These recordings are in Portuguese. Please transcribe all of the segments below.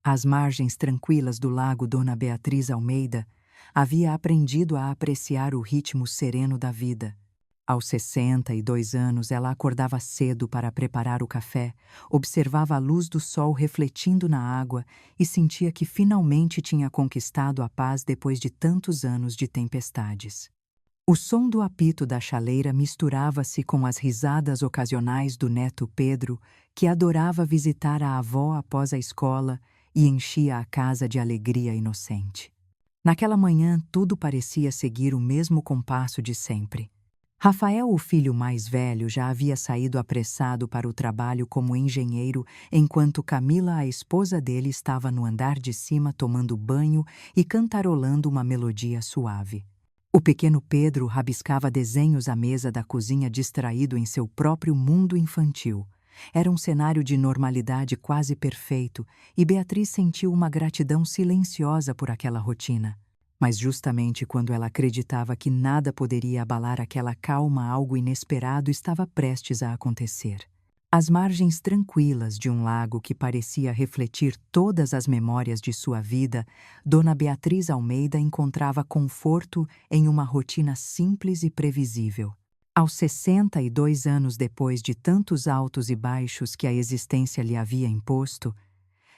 Às margens tranquilas do lago, Dona Beatriz Almeida havia aprendido a apreciar o ritmo sereno da vida. Aos 62 anos, ela acordava cedo para preparar o café, observava a luz do sol refletindo na água e sentia que finalmente tinha conquistado a paz depois de tantos anos de tempestades. O som do apito da chaleira misturava-se com as risadas ocasionais do neto Pedro, que adorava visitar a avó após a escola e enchia a casa de alegria inocente. Naquela manhã, tudo parecia seguir o mesmo compasso de sempre. Rafael, o filho mais velho, já havia saído apressado para o trabalho como engenheiro, enquanto Camila, a esposa dele, estava no andar de cima tomando banho e cantarolando uma melodia suave. O pequeno Pedro rabiscava desenhos à mesa da cozinha, distraído em seu próprio mundo infantil. Era um cenário de normalidade quase perfeito, e Beatriz sentiu uma gratidão silenciosa por aquela rotina. Mas justamente quando ela acreditava que nada poderia abalar aquela calma, algo inesperado estava prestes a acontecer. Às margens tranquilas de um lago que parecia refletir todas as memórias de sua vida, Dona Beatriz Almeida encontrava conforto em uma rotina simples e previsível. Aos 62 anos, depois de tantos altos e baixos que a existência lhe havia imposto,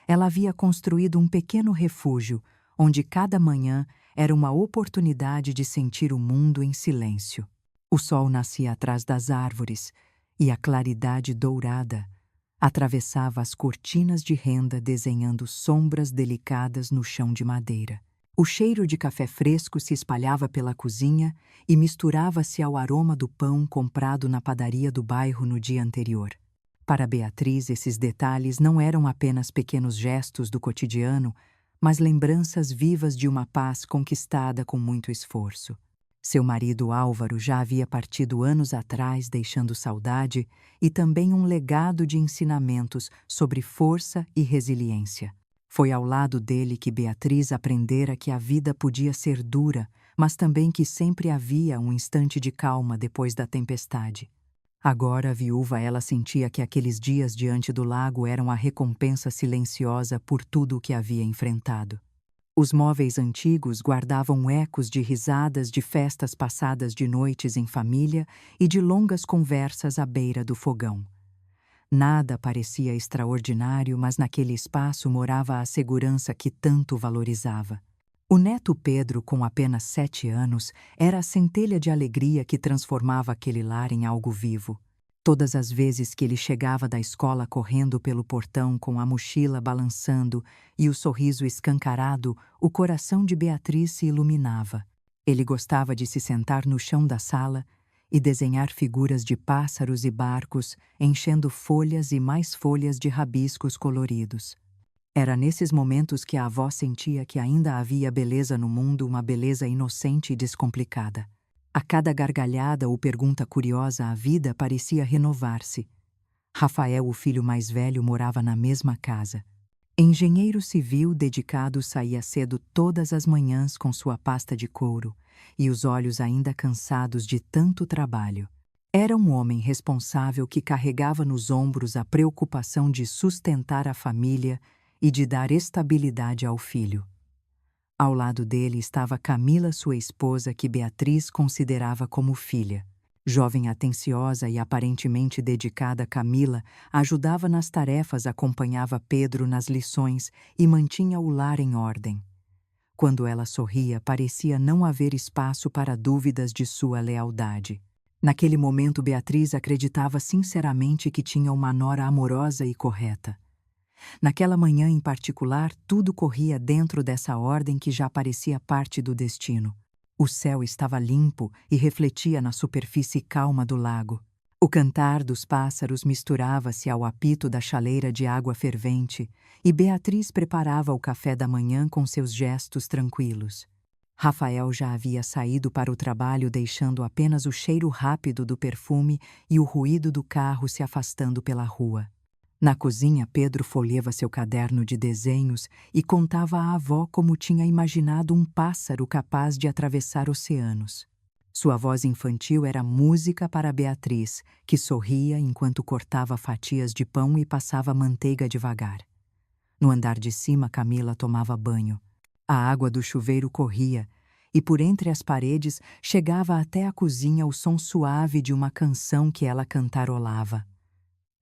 ela havia construído um pequeno refúgio, onde cada manhã era uma oportunidade de sentir o mundo em silêncio. O sol nascia atrás das árvores, e a claridade dourada atravessava as cortinas de renda, desenhando sombras delicadas no chão de madeira. O cheiro de café fresco se espalhava pela cozinha e misturava-se ao aroma do pão comprado na padaria do bairro no dia anterior. Para Beatriz, esses detalhes não eram apenas pequenos gestos do cotidiano, mas lembranças vivas de uma paz conquistada com muito esforço. Seu marido Álvaro já havia partido anos atrás, deixando saudade e também um legado de ensinamentos sobre força e resiliência. Foi ao lado dele que Beatriz aprendera que a vida podia ser dura, mas também que sempre havia um instante de calma depois da tempestade. Agora, viúva, ela sentia que aqueles dias diante do lago eram a recompensa silenciosa por tudo o que havia enfrentado. Os móveis antigos guardavam ecos de risadas de festas passadas, de noites em família e de longas conversas à beira do fogão. Nada parecia extraordinário, mas naquele espaço morava a segurança que tanto valorizava. O neto Pedro, com apenas 7 anos, era a centelha de alegria que transformava aquele lar em algo vivo. Todas as vezes que ele chegava da escola correndo pelo portão com a mochila balançando e o sorriso escancarado, o coração de Beatriz se iluminava. Ele gostava de se sentar no chão da sala e desenhar figuras de pássaros e barcos, enchendo folhas e mais folhas de rabiscos coloridos. Era nesses momentos que a avó sentia que ainda havia beleza no mundo, uma beleza inocente e descomplicada. A cada gargalhada ou pergunta curiosa, a vida parecia renovar-se. Rafael, o filho mais velho, morava na mesma casa. Engenheiro civil dedicado, saía cedo todas as manhãs com sua pasta de couro e os olhos ainda cansados de tanto trabalho. Era um homem responsável que carregava nos ombros a preocupação de sustentar a família e de dar estabilidade ao filho. Ao lado dele estava Camila, sua esposa, que Beatriz considerava como filha. Jovem atenciosa e aparentemente dedicada, Camila ajudava nas tarefas, acompanhava Pedro nas lições e mantinha o lar em ordem. Quando ela sorria, parecia não haver espaço para dúvidas de sua lealdade. Naquele momento, Beatriz acreditava sinceramente que tinha uma nora amorosa e correta. Naquela manhã em particular, tudo corria dentro dessa ordem que já parecia parte do destino. O céu estava limpo e refletia na superfície calma do lago. O cantar dos pássaros misturava-se ao apito da chaleira de água fervente e Beatriz preparava o café da manhã com seus gestos tranquilos. Rafael já havia saído para o trabalho, deixando apenas o cheiro rápido do perfume e o ruído do carro se afastando pela rua. Na cozinha, Pedro folheava seu caderno de desenhos e contava à avó como tinha imaginado um pássaro capaz de atravessar oceanos. Sua voz infantil era música para Beatriz, que sorria enquanto cortava fatias de pão e passava manteiga devagar. No andar de cima, Camila tomava banho. A água do chuveiro corria, e por entre as paredes chegava até a cozinha o som suave de uma canção que ela cantarolava.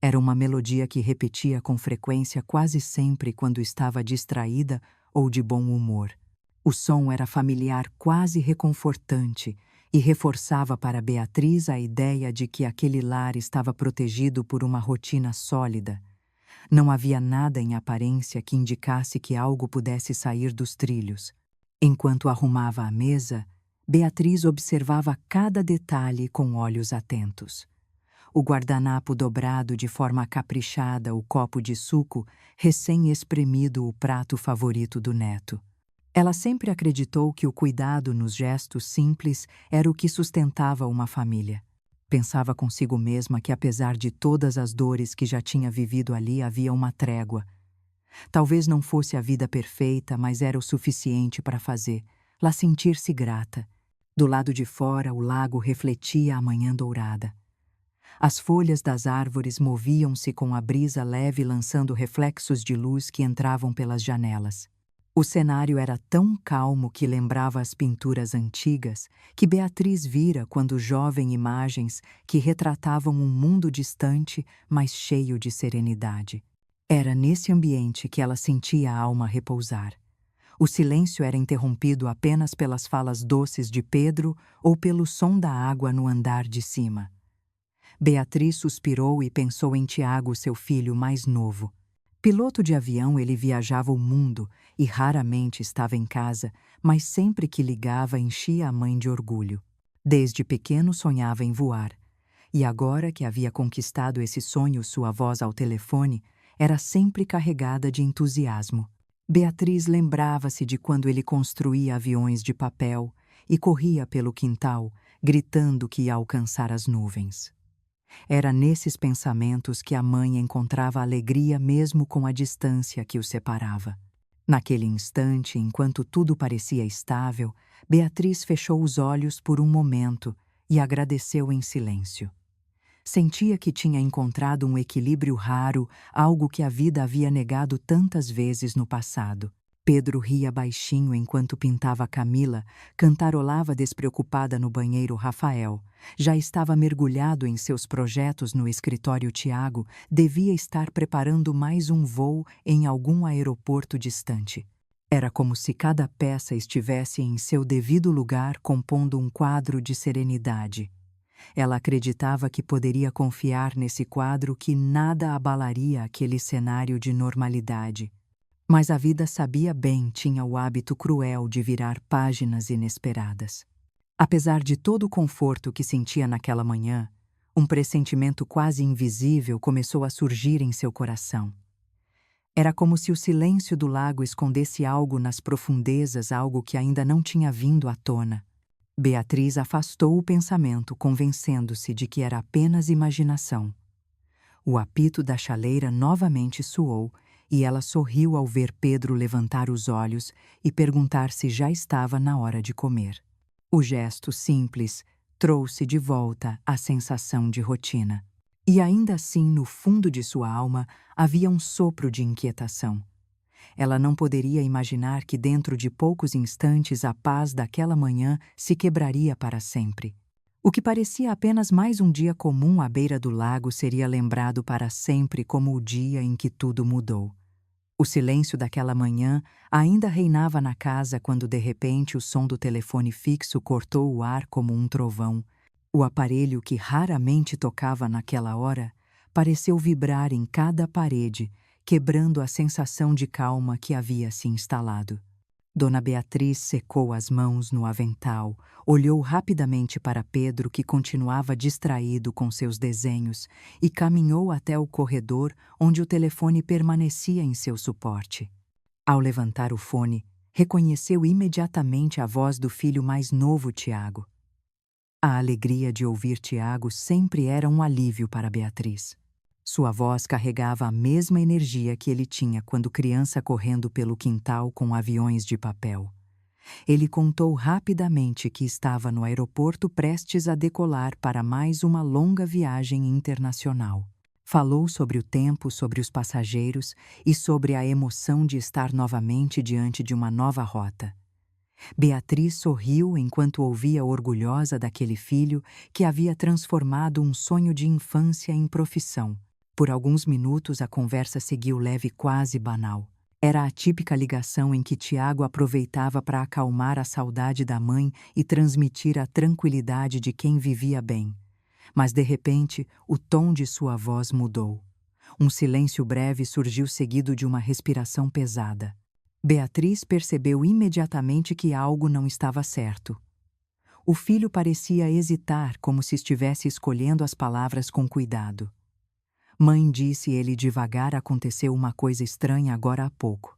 Era uma melodia que repetia com frequência quase sempre quando estava distraída ou de bom humor. O som era familiar, quase reconfortante, e reforçava para Beatriz a ideia de que aquele lar estava protegido por uma rotina sólida. Não havia nada em aparência que indicasse que algo pudesse sair dos trilhos. Enquanto arrumava a mesa, Beatriz observava cada detalhe com olhos atentos. O guardanapo dobrado de forma caprichada, o copo de suco, recém-espremido, o prato favorito do neto. Ela sempre acreditou que o cuidado nos gestos simples era o que sustentava uma família. Pensava consigo mesma que, apesar de todas as dores que já tinha vivido ali, havia uma trégua. Talvez não fosse a vida perfeita, mas era o suficiente para fazê-la sentir-se grata. Do lado de fora, o lago refletia a manhã dourada. As folhas das árvores moviam-se com a brisa leve, lançando reflexos de luz que entravam pelas janelas. O cenário era tão calmo que lembrava as pinturas antigas que Beatriz vira quando jovem, imagens que retratavam um mundo distante, mas cheio de serenidade. Era nesse ambiente que ela sentia a alma repousar. O silêncio era interrompido apenas pelas falas doces de Pedro ou pelo som da água no andar de cima. Beatriz suspirou e pensou em Tiago, seu filho mais novo. Piloto de avião, ele viajava o mundo e raramente estava em casa, mas sempre que ligava enchia a mãe de orgulho. Desde pequeno sonhava em voar, e agora que havia conquistado esse sonho, sua voz ao telefone era sempre carregada de entusiasmo. Beatriz lembrava-se de quando ele construía aviões de papel e corria pelo quintal, gritando que ia alcançar as nuvens. Era nesses pensamentos que a mãe encontrava alegria mesmo com a distância que os separava. Naquele instante, enquanto tudo parecia estável, Beatriz fechou os olhos por um momento e agradeceu em silêncio. Sentia que tinha encontrado um equilíbrio raro, algo que a vida havia negado tantas vezes no passado. Pedro ria baixinho enquanto pintava Camila, cantarolava despreocupada no banheiro Rafael. Já estava mergulhado em seus projetos no escritório. Tiago devia estar preparando mais um voo em algum aeroporto distante. Era como se cada peça estivesse em seu devido lugar, compondo um quadro de serenidade. Ela acreditava que poderia confiar nesse quadro, que nada abalaria aquele cenário de normalidade. Mas a vida, sabia bem, tinha o hábito cruel de virar páginas inesperadas. Apesar de todo o conforto que sentia naquela manhã, um pressentimento quase invisível começou a surgir em seu coração. Era como se o silêncio do lago escondesse algo nas profundezas, algo que ainda não tinha vindo à tona. Beatriz afastou o pensamento, convencendo-se de que era apenas imaginação. O apito da chaleira novamente soou, e ela sorriu ao ver Pedro levantar os olhos e perguntar se já estava na hora de comer. O gesto simples trouxe de volta a sensação de rotina. E ainda assim, no fundo de sua alma, havia um sopro de inquietação. Ela não poderia imaginar que dentro de poucos instantes a paz daquela manhã se quebraria para sempre. O que parecia apenas mais um dia comum à beira do lago seria lembrado para sempre como o dia em que tudo mudou. O silêncio daquela manhã ainda reinava na casa quando de repente o som do telefone fixo cortou o ar como um trovão. O aparelho, que raramente tocava naquela hora, pareceu vibrar em cada parede, quebrando a sensação de calma que havia se instalado. Dona Beatriz secou as mãos no avental, olhou rapidamente para Pedro, que continuava distraído com seus desenhos, e caminhou até o corredor, onde o telefone permanecia em seu suporte. Ao levantar o fone, reconheceu imediatamente a voz do filho mais novo, Tiago. A alegria de ouvir Tiago sempre era um alívio para Beatriz. Sua voz carregava a mesma energia que ele tinha quando criança, correndo pelo quintal com aviões de papel. Ele contou rapidamente que estava no aeroporto prestes a decolar para mais uma longa viagem internacional. Falou sobre o tempo, sobre os passageiros e sobre a emoção de estar novamente diante de uma nova rota. Beatriz sorriu enquanto ouvia orgulhosa daquele filho que havia transformado um sonho de infância em profissão. Por alguns minutos a conversa seguiu leve, quase banal. Era a típica ligação em que Tiago aproveitava para acalmar a saudade da mãe e transmitir a tranquilidade de quem vivia bem. Mas, de repente, o tom de sua voz mudou. Um silêncio breve surgiu seguido de uma respiração pesada. Beatriz percebeu imediatamente que algo não estava certo. O filho parecia hesitar, como se estivesse escolhendo as palavras com cuidado. Mãe, disse ele devagar, aconteceu uma coisa estranha agora há pouco.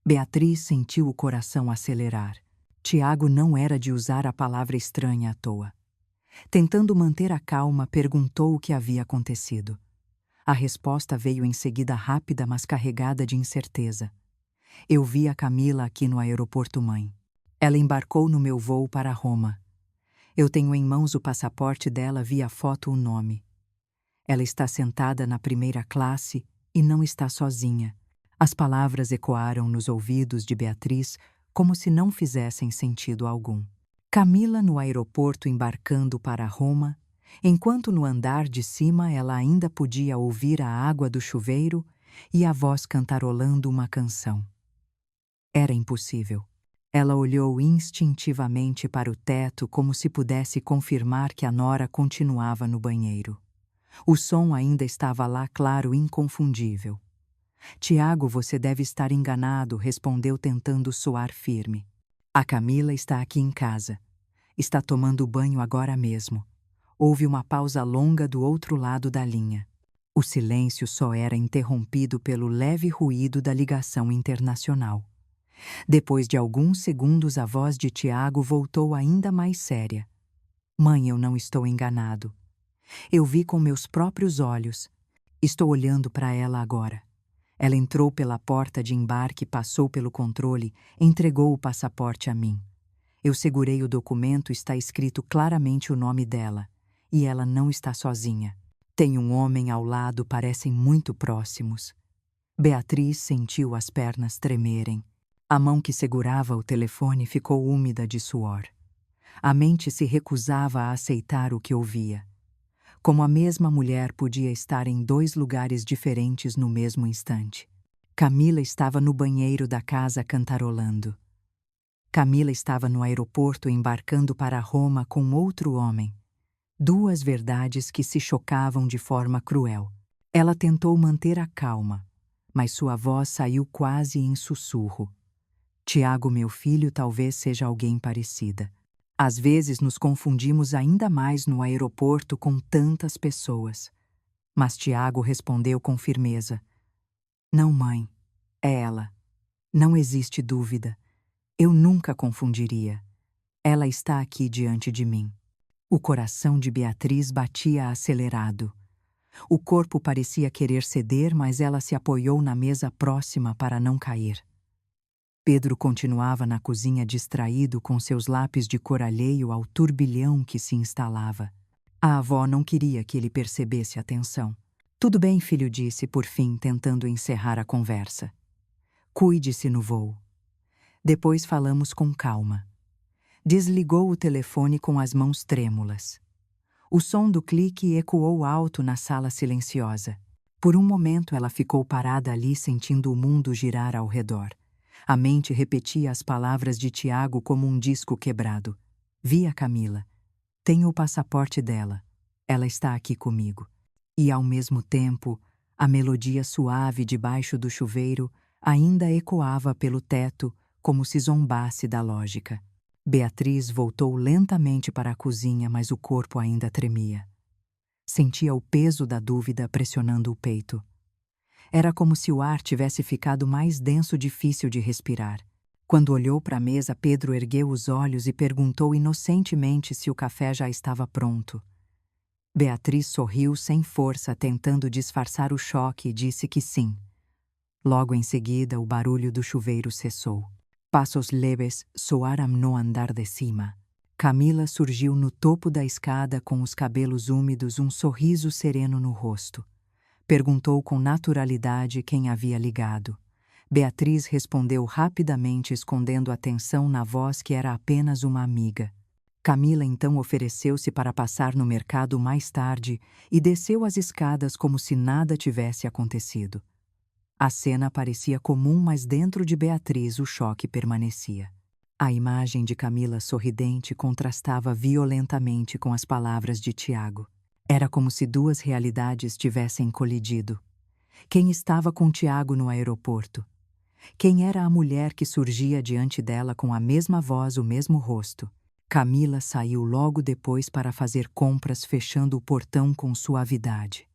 Beatriz sentiu o coração acelerar. Tiago não era de usar a palavra estranha à toa. Tentando manter a calma, perguntou o que havia acontecido. A resposta veio em seguida, rápida, mas carregada de incerteza. Eu vi a Camila aqui no aeroporto, mãe. Ela embarcou no meu voo para Roma. Eu tenho em mãos o passaporte dela, vi a foto, o nome. Ela está sentada na primeira classe e não está sozinha. As palavras ecoaram nos ouvidos de Beatriz como se não fizessem sentido algum. Camila no aeroporto embarcando para Roma, enquanto no andar de cima ela ainda podia ouvir a água do chuveiro e a voz cantarolando uma canção. Era impossível. Ela olhou instintivamente para o teto como se pudesse confirmar que a nora continuava no banheiro. O som ainda estava lá, claro, inconfundível. Tiago, você deve estar enganado, respondeu tentando soar firme. A Camila está aqui em casa. Está tomando banho agora mesmo. Houve uma pausa longa do outro lado da linha. O silêncio só era interrompido pelo leve ruído da ligação internacional. Depois de alguns segundos, a voz de Tiago voltou ainda mais séria. Mãe, eu não estou enganado. Eu vi com meus próprios olhos. Estou olhando para ela agora. Ela entrou pela porta de embarque, passou pelo controle, entregou o passaporte a mim. Eu segurei o documento, está escrito claramente o nome dela. E ela não está sozinha. Tem um homem ao lado, parecem muito próximos. Beatriz sentiu as pernas tremerem. A mão que segurava o telefone ficou úmida de suor. A mente se recusava a aceitar o que ouvia. Como a mesma mulher podia estar em dois lugares diferentes no mesmo instante. Camila estava no banheiro da casa cantarolando. Camila estava no aeroporto embarcando para Roma com outro homem. Duas verdades que se chocavam de forma cruel. Ela tentou manter a calma, mas sua voz saiu quase em sussurro. Tiago, meu filho, talvez seja alguém parecida. Às vezes nos confundimos ainda mais no aeroporto com tantas pessoas. Mas Tiago respondeu com firmeza. Não, mãe. É ela. Não existe dúvida. Eu nunca confundiria. Ela está aqui diante de mim. O coração de Beatriz batia acelerado. O corpo parecia querer ceder, mas ela se apoiou na mesa próxima para não cair. Pedro continuava na cozinha distraído com seus lápis de cor alheio ao turbilhão que se instalava. A avó não queria que ele percebesse a tensão. Tudo bem, filho, disse por fim, tentando encerrar a conversa. Cuide-se no voo. Depois falamos com calma. Desligou o telefone com as mãos trêmulas. O som do clique ecoou alto na sala silenciosa. Por um momento ela ficou parada ali, sentindo o mundo girar ao redor. A mente repetia as palavras de Tiago como um disco quebrado. Vi a Camila. Tenho o passaporte dela. Ela está aqui comigo. E, ao mesmo tempo, a melodia suave debaixo do chuveiro ainda ecoava pelo teto como se zombasse da lógica. Beatriz voltou lentamente para a cozinha, mas o corpo ainda tremia. Sentia o peso da dúvida pressionando o peito. Era como se o ar tivesse ficado mais denso, difícil de respirar. Quando olhou para a mesa, Pedro ergueu os olhos e perguntou inocentemente se o café já estava pronto. Beatriz sorriu sem força, tentando disfarçar o choque, e disse que sim. Logo em seguida, o barulho do chuveiro cessou. Passos leves soaram no andar de cima. Camila surgiu no topo da escada com os cabelos úmidos, um sorriso sereno no rosto. Perguntou com naturalidade quem havia ligado. Beatriz respondeu rapidamente, escondendo a atenção na voz que era apenas uma amiga. Camila então ofereceu-se para passar no mercado mais tarde e desceu as escadas como se nada tivesse acontecido. A cena parecia comum, mas dentro de Beatriz o choque permanecia. A imagem de Camila sorridente contrastava violentamente com as palavras de Tiago. Era como se duas realidades tivessem colidido. Quem estava com Tiago no aeroporto? Quem era a mulher que surgia diante dela com a mesma voz, o mesmo rosto? Camila saiu logo depois para fazer compras, fechando o portão com suavidade.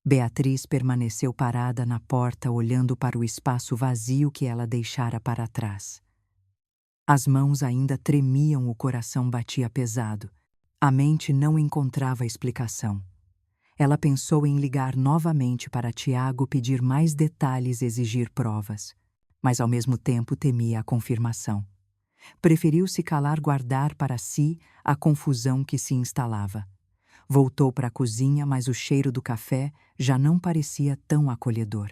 Beatriz permaneceu parada na porta, olhando para o espaço vazio que ela deixara para trás. As mãos ainda tremiam, o coração batia pesado. A mente não encontrava explicação. Ela pensou em ligar novamente para Tiago, pedir mais detalhes, exigir provas. Mas ao mesmo tempo temia a confirmação. Preferiu se calar, guardar para si a confusão que se instalava. Voltou para a cozinha, mas o cheiro do café já não parecia tão acolhedor.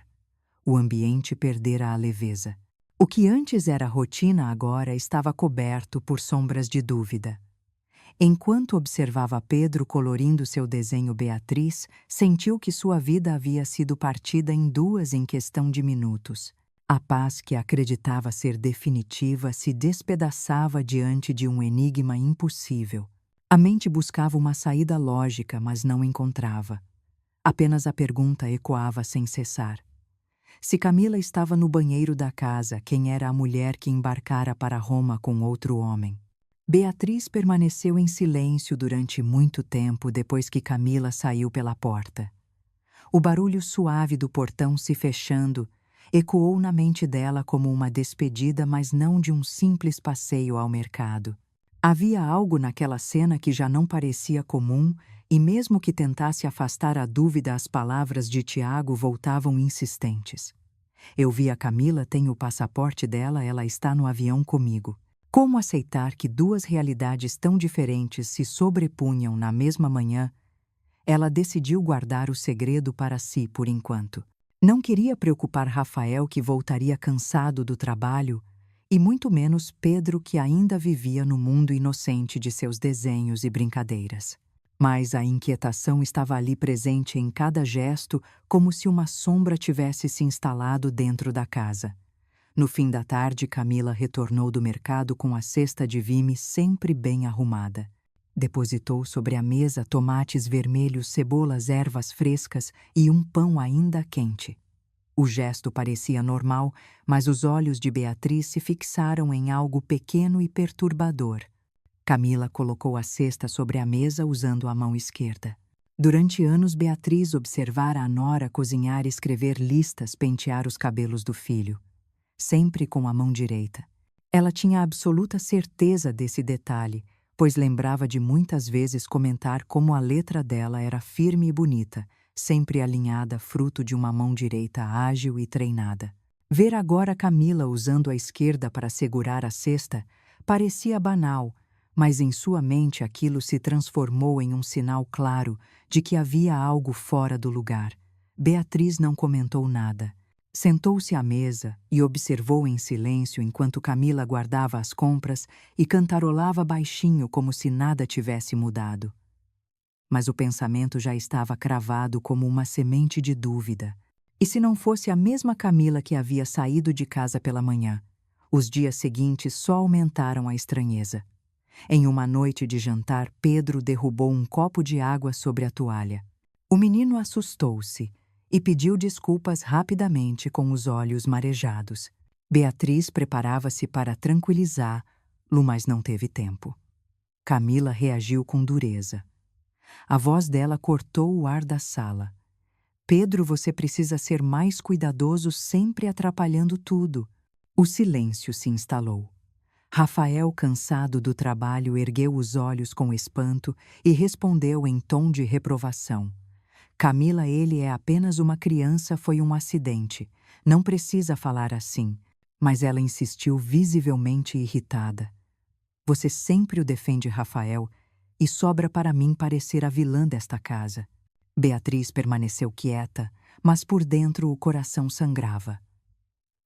O ambiente perdera a leveza. O que antes era rotina agora estava coberto por sombras de dúvida. Enquanto observava Pedro colorindo seu desenho, Beatriz sentiu que sua vida havia sido partida em duas em questão de minutos. A paz que acreditava ser definitiva se despedaçava diante de um enigma impossível. A mente buscava uma saída lógica, mas não encontrava. Apenas a pergunta ecoava sem cessar. Se Camila estava no banheiro da casa, quem era a mulher que embarcara para Roma com outro homem? Beatriz permaneceu em silêncio durante muito tempo depois que Camila saiu pela porta. O barulho suave do portão se fechando ecoou na mente dela como uma despedida, mas não de um simples passeio ao mercado. Havia algo naquela cena que já não parecia comum, e mesmo que tentasse afastar a dúvida, as palavras de Tiago voltavam insistentes. Eu vi a Camila, tenho o passaporte dela, ela está no avião comigo. Como aceitar que duas realidades tão diferentes se sobrepunham na mesma manhã? Ela decidiu guardar o segredo para si por enquanto. Não queria preocupar Rafael, que voltaria cansado do trabalho, e muito menos Pedro, que ainda vivia no mundo inocente de seus desenhos e brincadeiras. Mas a inquietação estava ali presente em cada gesto, como se uma sombra tivesse se instalado dentro da casa. No fim da tarde, Camila retornou do mercado com a cesta de vime sempre bem arrumada. Depositou sobre a mesa tomates vermelhos, cebolas, ervas frescas e um pão ainda quente. O gesto parecia normal, mas os olhos de Beatriz se fixaram em algo pequeno e perturbador. Camila colocou a cesta sobre a mesa usando a mão esquerda. Durante anos, Beatriz observara a nora cozinhar, escrever listas, pentear os cabelos do filho. Sempre com a mão direita. Ela tinha absoluta certeza desse detalhe, pois lembrava de muitas vezes comentar como a letra dela era firme e bonita, sempre alinhada, fruto de uma mão direita ágil e treinada. Ver agora Camila usando a esquerda para segurar a cesta parecia banal, mas em sua mente aquilo se transformou em um sinal claro de que havia algo fora do lugar. Beatriz não comentou nada. Sentou-se à mesa e observou em silêncio enquanto Camila guardava as compras e cantarolava baixinho como se nada tivesse mudado. Mas o pensamento já estava cravado como uma semente de dúvida. E se não fosse a mesma Camila que havia saído de casa pela manhã? Os dias seguintes só aumentaram a estranheza. Em uma noite de jantar, Pedro derrubou um copo de água sobre a toalha. O menino assustou-se e pediu desculpas rapidamente, com os olhos marejados. Beatriz preparava-se para tranquilizá-lo, mas não teve tempo. Camila reagiu com dureza. A voz dela cortou o ar da sala. Pedro, você precisa ser mais cuidadoso, sempre atrapalhando tudo. O silêncio se instalou. Rafael, cansado do trabalho, ergueu os olhos com espanto e respondeu em tom de reprovação. Camila, ele é apenas uma criança, foi um acidente. Não precisa falar assim. Mas ela insistiu, visivelmente irritada. Você sempre o defende, Rafael, e sobra para mim parecer a vilã desta casa. Beatriz permaneceu quieta, mas por dentro o coração sangrava.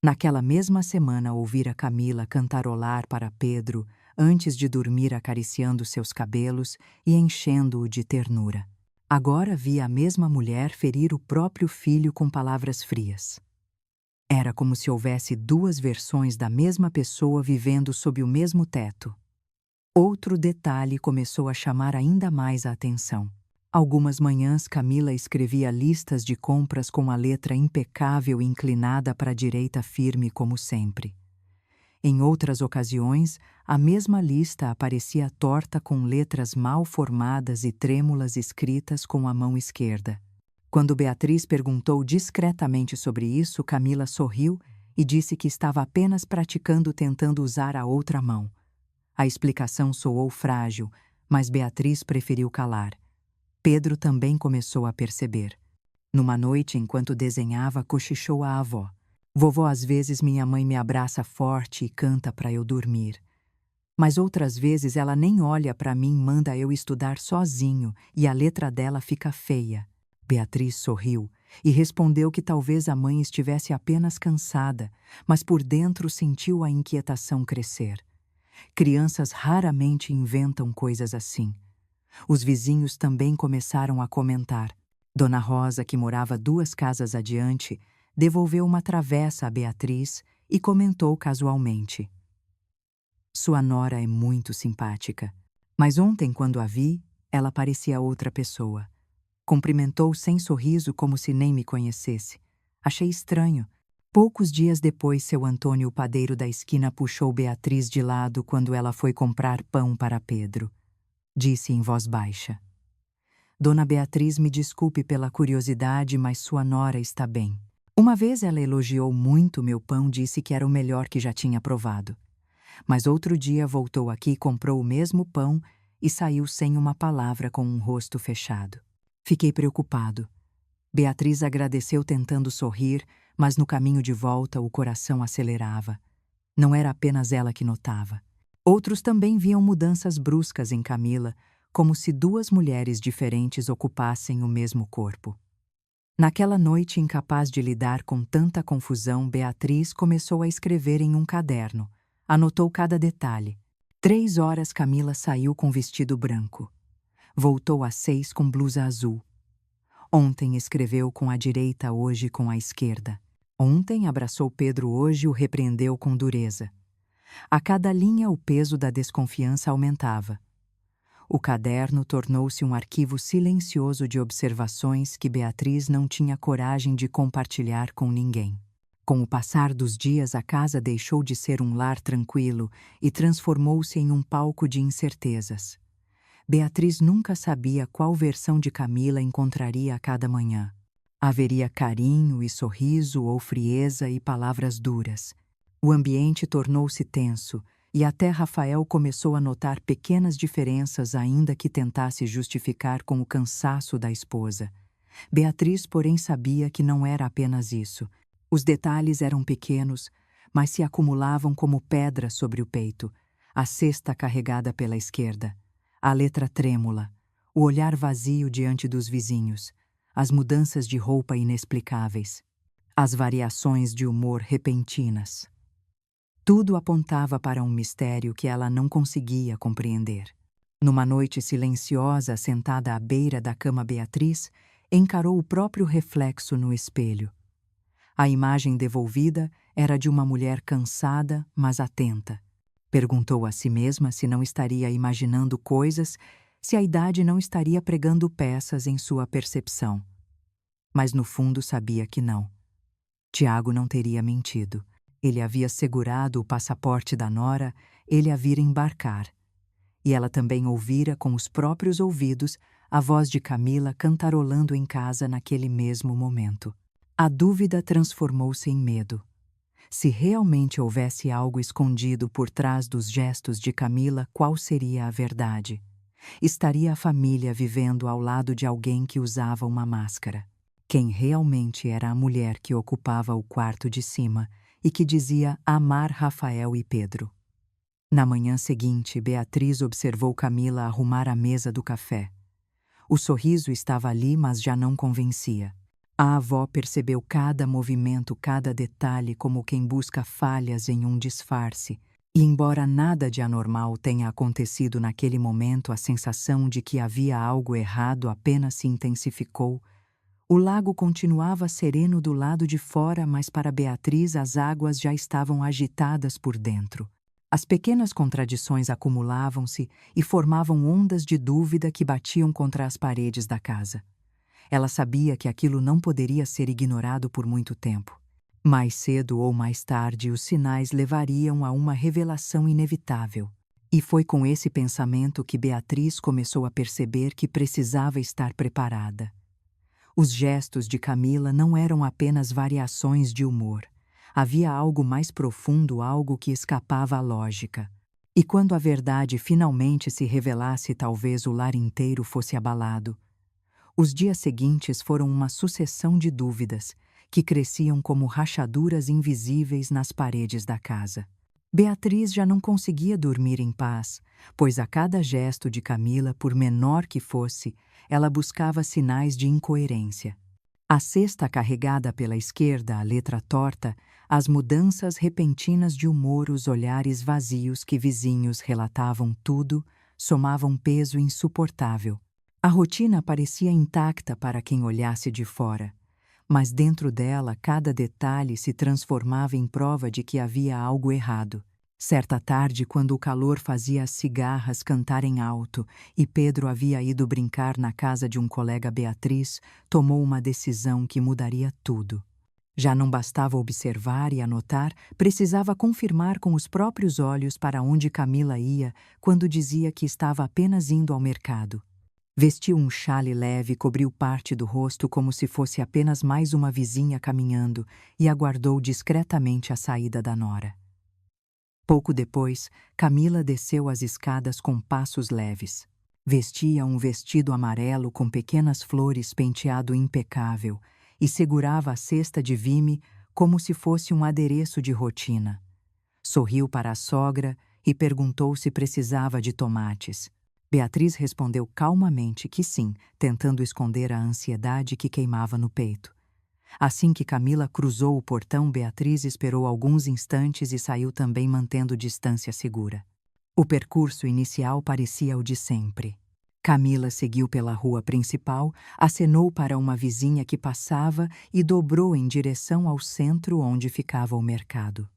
Naquela mesma semana ouvira Camila cantarolar para Pedro antes de dormir, acariciando seus cabelos e enchendo-o de ternura. Agora via a mesma mulher ferir o próprio filho com palavras frias. Era como se houvesse duas versões da mesma pessoa vivendo sob o mesmo teto. Outro detalhe começou a chamar ainda mais a atenção. Algumas manhãs Camila escrevia listas de compras com a letra impecável e inclinada para a direita, firme como sempre. Em outras ocasiões, a mesma lista aparecia torta com letras mal formadas e trêmulas escritas com a mão esquerda. Quando Beatriz perguntou discretamente sobre isso, Camila sorriu e disse que estava apenas praticando, tentando usar a outra mão. A explicação soou frágil, mas Beatriz preferiu calar. Pedro também começou a perceber. Numa noite, enquanto desenhava, cochichou à avó. Vovó, às vezes minha mãe me abraça forte e canta para eu dormir. Mas outras vezes ela nem olha para mim, manda eu estudar sozinho e a letra dela fica feia. Beatriz sorriu e respondeu que talvez a mãe estivesse apenas cansada, mas por dentro sentiu a inquietação crescer. Crianças raramente inventam coisas assim. Os vizinhos também começaram a comentar. Dona Rosa, que morava 2 casas adiante, devolveu uma travessa a Beatriz e comentou casualmente: "Sua nora é muito simpática, mas ontem, quando a vi, ela parecia outra pessoa. Cumprimentou sem sorriso, como se nem me conhecesse. Achei estranho." Poucos dias depois, seu Antônio, o padeiro da esquina, puxou Beatriz de lado quando ela foi comprar pão para Pedro. Disse em voz baixa: "Dona Beatriz, me desculpe pela curiosidade, mas sua nora está bem." Uma vez ela elogiou muito meu pão, disse que era o melhor que já tinha provado. Mas outro dia voltou aqui, comprou o mesmo pão e saiu sem uma palavra, com um rosto fechado. Fiquei preocupado. Beatriz agradeceu tentando sorrir, mas no caminho de volta o coração acelerava. Não era apenas ela que notava. Outros também viam mudanças bruscas em Camila, como se 2 mulheres diferentes ocupassem o mesmo corpo. Naquela noite, incapaz de lidar com tanta confusão, Beatriz começou a escrever em um caderno. Anotou cada detalhe. 3 horas Camila saiu com vestido branco. Voltou às 6 com blusa azul. Ontem escreveu com a direita, hoje com a esquerda. Ontem abraçou Pedro, hoje o repreendeu com dureza. A cada linha o peso da desconfiança aumentava. O caderno tornou-se um arquivo silencioso de observações que Beatriz não tinha coragem de compartilhar com ninguém. Com o passar dos dias, a casa deixou de ser um lar tranquilo e transformou-se em um palco de incertezas. Beatriz nunca sabia qual versão de Camila encontraria a cada manhã. Haveria carinho e sorriso ou frieza e palavras duras. O ambiente tornou-se tenso e até Rafael começou a notar pequenas diferenças, ainda que tentasse justificar com o cansaço da esposa. Beatriz, porém, sabia que não era apenas isso. Os detalhes eram pequenos, mas se acumulavam como pedra sobre o peito. A cesta carregada pela esquerda, a letra trêmula, o olhar vazio diante dos vizinhos, as mudanças de roupa inexplicáveis, as variações de humor repentinas. Tudo apontava para um mistério que ela não conseguia compreender. Numa noite silenciosa, sentada à beira da cama, Beatriz encarou o próprio reflexo no espelho. A imagem devolvida era de uma mulher cansada, mas atenta. Perguntou a si mesma se não estaria imaginando coisas, se a idade não estaria pregando peças em sua percepção. Mas no fundo sabia que não. Tiago não teria mentido. Ele havia segurado o passaporte da nora, ele a vira embarcar. E ela também ouvira com os próprios ouvidos a voz de Camila cantarolando em casa naquele mesmo momento. A dúvida transformou-se em medo. Se realmente houvesse algo escondido por trás dos gestos de Camila, qual seria a verdade? Estaria a família vivendo ao lado de alguém que usava uma máscara? Quem realmente era a mulher que ocupava o quarto de cima e que dizia amar Rafael e Pedro? Na manhã seguinte, Beatriz observou Camila arrumar a mesa do café. O sorriso estava ali, mas já não convencia. A avó percebeu cada movimento, cada detalhe, como quem busca falhas em um disfarce. E embora nada de anormal tenha acontecido naquele momento, a sensação de que havia algo errado apenas se intensificou. O lago continuava sereno do lado de fora, mas para Beatriz as águas já estavam agitadas por dentro. As pequenas contradições acumulavam-se e formavam ondas de dúvida que batiam contra as paredes da casa. Ela sabia que aquilo não poderia ser ignorado por muito tempo. Mais cedo ou mais tarde, os sinais levariam a uma revelação inevitável. E foi com esse pensamento que Beatriz começou a perceber que precisava estar preparada. Os gestos de Camila não eram apenas variações de humor. Havia algo mais profundo, algo que escapava à lógica. E quando a verdade finalmente se revelasse, talvez o lar inteiro fosse abalado. Os dias seguintes foram uma sucessão de dúvidas, que cresciam como rachaduras invisíveis nas paredes da casa. Beatriz já não conseguia dormir em paz, pois a cada gesto de Camila, por menor que fosse, ela buscava sinais de incoerência. A cesta carregada pela esquerda, a letra torta, as mudanças repentinas de humor, os olhares vazios que vizinhos relatavam tudo, somavam peso insuportável. A rotina parecia intacta para quem olhasse de fora, mas dentro dela cada detalhe se transformava em prova de que havia algo errado. Certa tarde, quando o calor fazia as cigarras cantarem alto e Pedro havia ido brincar na casa de um colega, Beatriz tomou uma decisão que mudaria tudo. Já não bastava observar e anotar, precisava confirmar com os próprios olhos para onde Camila ia quando dizia que estava apenas indo ao mercado. Vestiu um xale leve, cobriu parte do rosto como se fosse apenas mais uma vizinha caminhando e aguardou discretamente a saída da nora. Pouco depois, Camila desceu as escadas com passos leves. Vestia um vestido amarelo com pequenas flores, penteado impecável, e segurava a cesta de vime como se fosse um adereço de rotina. Sorriu para a sogra e perguntou se precisava de tomates. Beatriz respondeu calmamente que sim, tentando esconder a ansiedade que queimava no peito. Assim que Camila cruzou o portão, Beatriz esperou alguns instantes e saiu também mantendo distância segura. O percurso inicial parecia o de sempre. Camila seguiu pela rua principal, acenou para uma vizinha que passava e dobrou em direção ao centro onde ficava o mercado.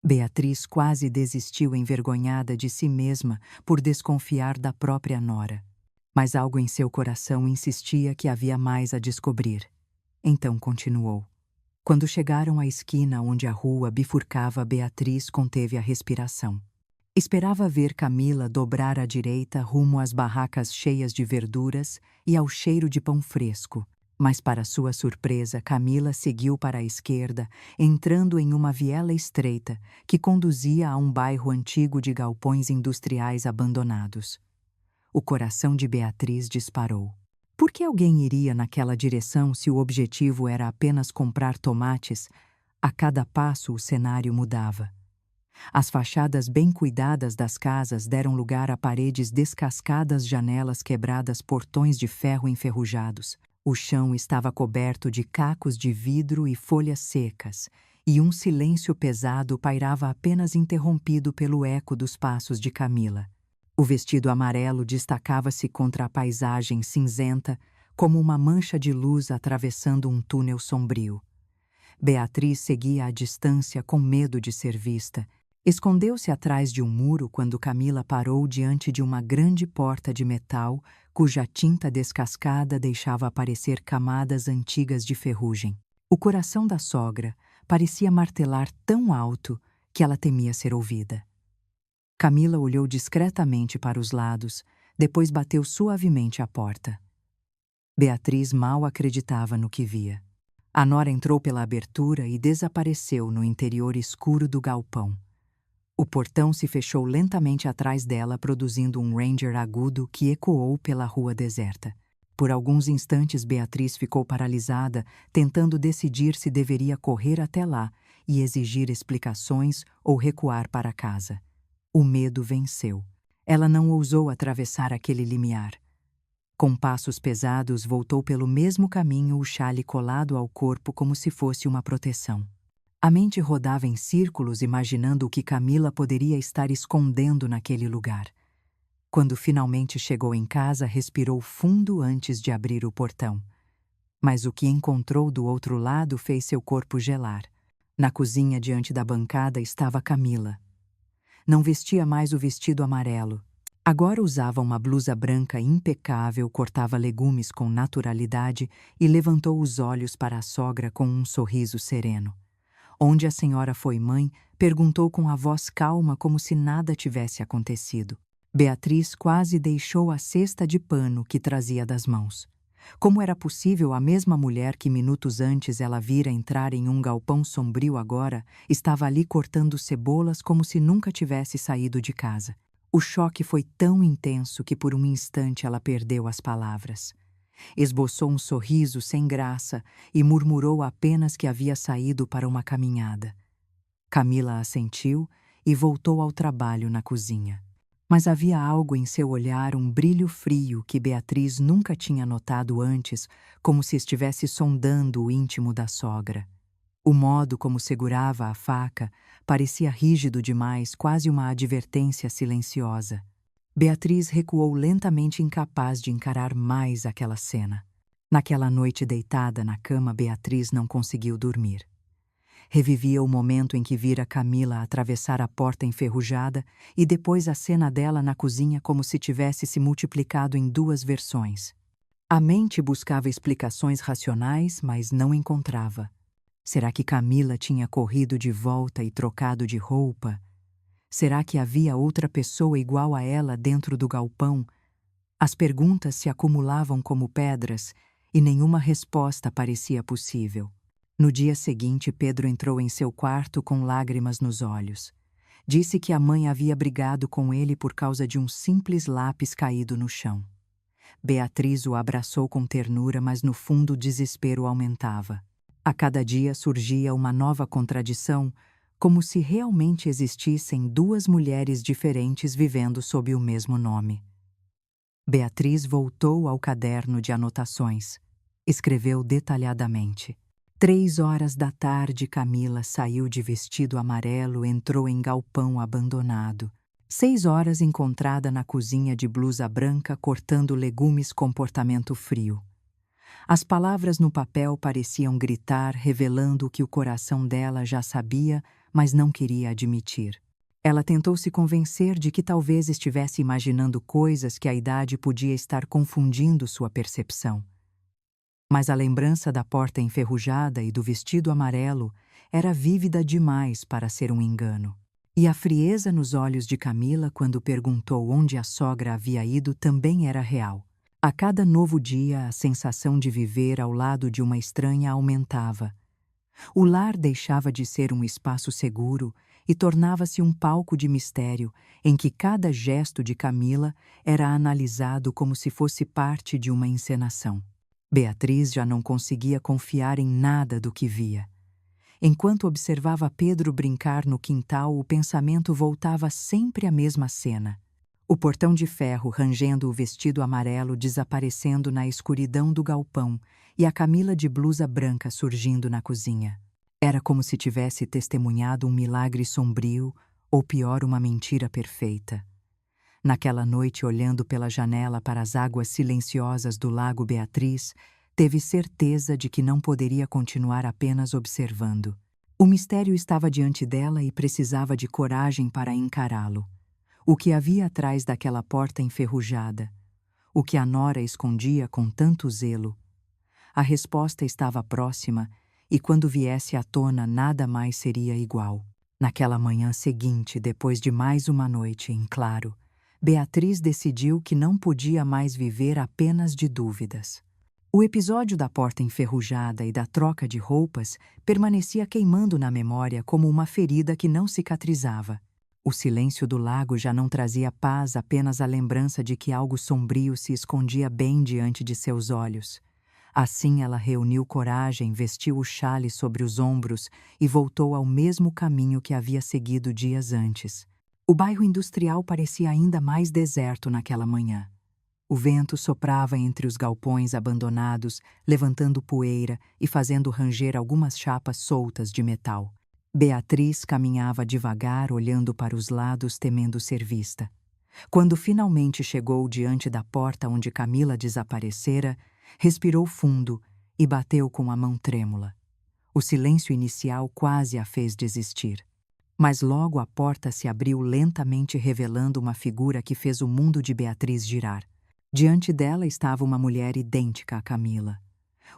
Beatriz quase desistiu envergonhada de si mesma por desconfiar da própria nora. Mas algo em seu coração insistia que havia mais a descobrir. Então continuou. Quando chegaram à esquina onde a rua bifurcava, Beatriz conteve a respiração. Esperava ver Camila dobrar à direita rumo às barracas cheias de verduras e ao cheiro de pão fresco. Mas, para sua surpresa, Camila seguiu para a esquerda, entrando em uma viela estreita que conduzia a um bairro antigo de galpões industriais abandonados. O coração de Beatriz disparou. Por que alguém iria naquela direção se o objetivo era apenas comprar tomates? A cada passo o cenário mudava. As fachadas bem cuidadas das casas deram lugar a paredes descascadas, janelas quebradas, portões de ferro enferrujados. O chão estava coberto de cacos de vidro e folhas secas, e um silêncio pesado pairava, apenas interrompido pelo eco dos passos de Camila. O vestido amarelo destacava-se contra a paisagem cinzenta como uma mancha de luz atravessando um túnel sombrio. Beatriz seguia à distância com medo de ser vista. Escondeu-se atrás de um muro quando Camila parou diante de uma grande porta de metal cuja tinta descascada deixava aparecer camadas antigas de ferrugem. O coração da sogra parecia martelar tão alto que ela temia ser ouvida. Camila olhou discretamente para os lados, depois bateu suavemente à porta. Beatriz mal acreditava no que via. A nora entrou pela abertura e desapareceu no interior escuro do galpão. O portão se fechou lentamente atrás dela, produzindo um ranger agudo que ecoou pela rua deserta. Por alguns instantes, Beatriz ficou paralisada, tentando decidir se deveria correr até lá e exigir explicações ou recuar para casa. O medo venceu. Ela não ousou atravessar aquele limiar. Com passos pesados, voltou pelo mesmo caminho, o xale colado ao corpo como se fosse uma proteção. A mente rodava em círculos, imaginando o que Camila poderia estar escondendo naquele lugar. Quando finalmente chegou em casa, respirou fundo antes de abrir o portão. Mas o que encontrou do outro lado fez seu corpo gelar. Na cozinha, diante da bancada, estava Camila. Não vestia mais o vestido amarelo. Agora usava uma blusa branca impecável, cortava legumes com naturalidade e levantou os olhos para a sogra com um sorriso sereno. Onde a senhora foi mãe, perguntou com a voz calma, como se nada tivesse acontecido. Beatriz quase deixou a cesta de pano que trazia das mãos. Como era possível a mesma mulher que minutos antes ela vira entrar em um galpão sombrio agora estava ali cortando cebolas como se nunca tivesse saído de casa? O choque foi tão intenso que por um instante ela perdeu as palavras. Esboçou um sorriso sem graça e murmurou apenas que havia saído para uma caminhada. Camila assentiu e voltou ao trabalho na cozinha. Mas havia algo em seu olhar, um brilho frio que Beatriz nunca tinha notado antes, como se estivesse sondando o íntimo da sogra. O modo como segurava a faca parecia rígido demais, quase uma advertência silenciosa. Beatriz recuou lentamente, incapaz de encarar mais aquela cena. Naquela noite deitada na cama, Beatriz não conseguiu dormir. Revivia o momento em que vira Camila atravessar a porta enferrujada e depois a cena dela na cozinha, como se tivesse se multiplicado em duas versões. A mente buscava explicações racionais, mas não encontrava. Será que Camila tinha corrido de volta e trocado de roupa? Será que havia outra pessoa igual a ela dentro do galpão? As perguntas se acumulavam como pedras e nenhuma resposta parecia possível. No dia seguinte, Pedro entrou em seu quarto com lágrimas nos olhos. Disse que a mãe havia brigado com ele por causa de um simples lápis caído no chão. Beatriz o abraçou com ternura, mas no fundo o desespero aumentava. A cada dia surgia uma nova contradição, como se realmente existissem duas mulheres diferentes vivendo sob o mesmo nome. Beatriz voltou ao caderno de anotações. Escreveu detalhadamente. 3 horas da tarde, Camila saiu de vestido amarelo, entrou em galpão abandonado. 6 horas, encontrada na cozinha de blusa branca, cortando legumes, comportamento frio. As palavras no papel pareciam gritar, revelando o que o coração dela já sabia, mas não queria admitir. Ela tentou se convencer de que talvez estivesse imaginando coisas, que a idade podia estar confundindo sua percepção. Mas a lembrança da porta enferrujada e do vestido amarelo era vívida demais para ser um engano. E a frieza nos olhos de Camila quando perguntou onde a sogra havia ido também era real. A cada novo dia, a sensação de viver ao lado de uma estranha aumentava. O lar deixava de ser um espaço seguro e tornava-se um palco de mistério em que cada gesto de Camila era analisado como se fosse parte de uma encenação. Beatriz já não conseguia confiar em nada do que via. Enquanto observava Pedro brincar no quintal, o pensamento voltava sempre à mesma cena. O portão de ferro rangendo, o vestido amarelo desaparecendo na escuridão do galpão e a Camila de blusa branca surgindo na cozinha. Era como se tivesse testemunhado um milagre sombrio, ou pior, uma mentira perfeita. Naquela noite, olhando pela janela para as águas silenciosas do lago, Beatriz teve certeza de que não poderia continuar apenas observando. O mistério estava diante dela e precisava de coragem para encará-lo. O que havia atrás daquela porta enferrujada? O que a nora escondia com tanto zelo? A resposta estava próxima, e quando viesse à tona nada mais seria igual. Naquela manhã seguinte, depois de mais uma noite em claro, Beatriz decidiu que não podia mais viver apenas de dúvidas. O episódio da porta enferrujada e da troca de roupas permanecia queimando na memória como uma ferida que não cicatrizava. O silêncio do lago já não trazia paz, apenas a lembrança de que algo sombrio se escondia bem diante de seus olhos. Assim ela reuniu coragem, vestiu o xale sobre os ombros e voltou ao mesmo caminho que havia seguido dias antes. O bairro industrial parecia ainda mais deserto naquela manhã. O vento soprava entre os galpões abandonados, levantando poeira e fazendo ranger algumas chapas soltas de metal. Beatriz caminhava devagar, olhando para os lados, temendo ser vista. Quando finalmente chegou diante da porta onde Camila desaparecera, respirou fundo e bateu com a mão trêmula. O silêncio inicial quase a fez desistir. Mas logo a porta se abriu lentamente, revelando uma figura que fez o mundo de Beatriz girar. Diante dela estava uma mulher idêntica a Camila.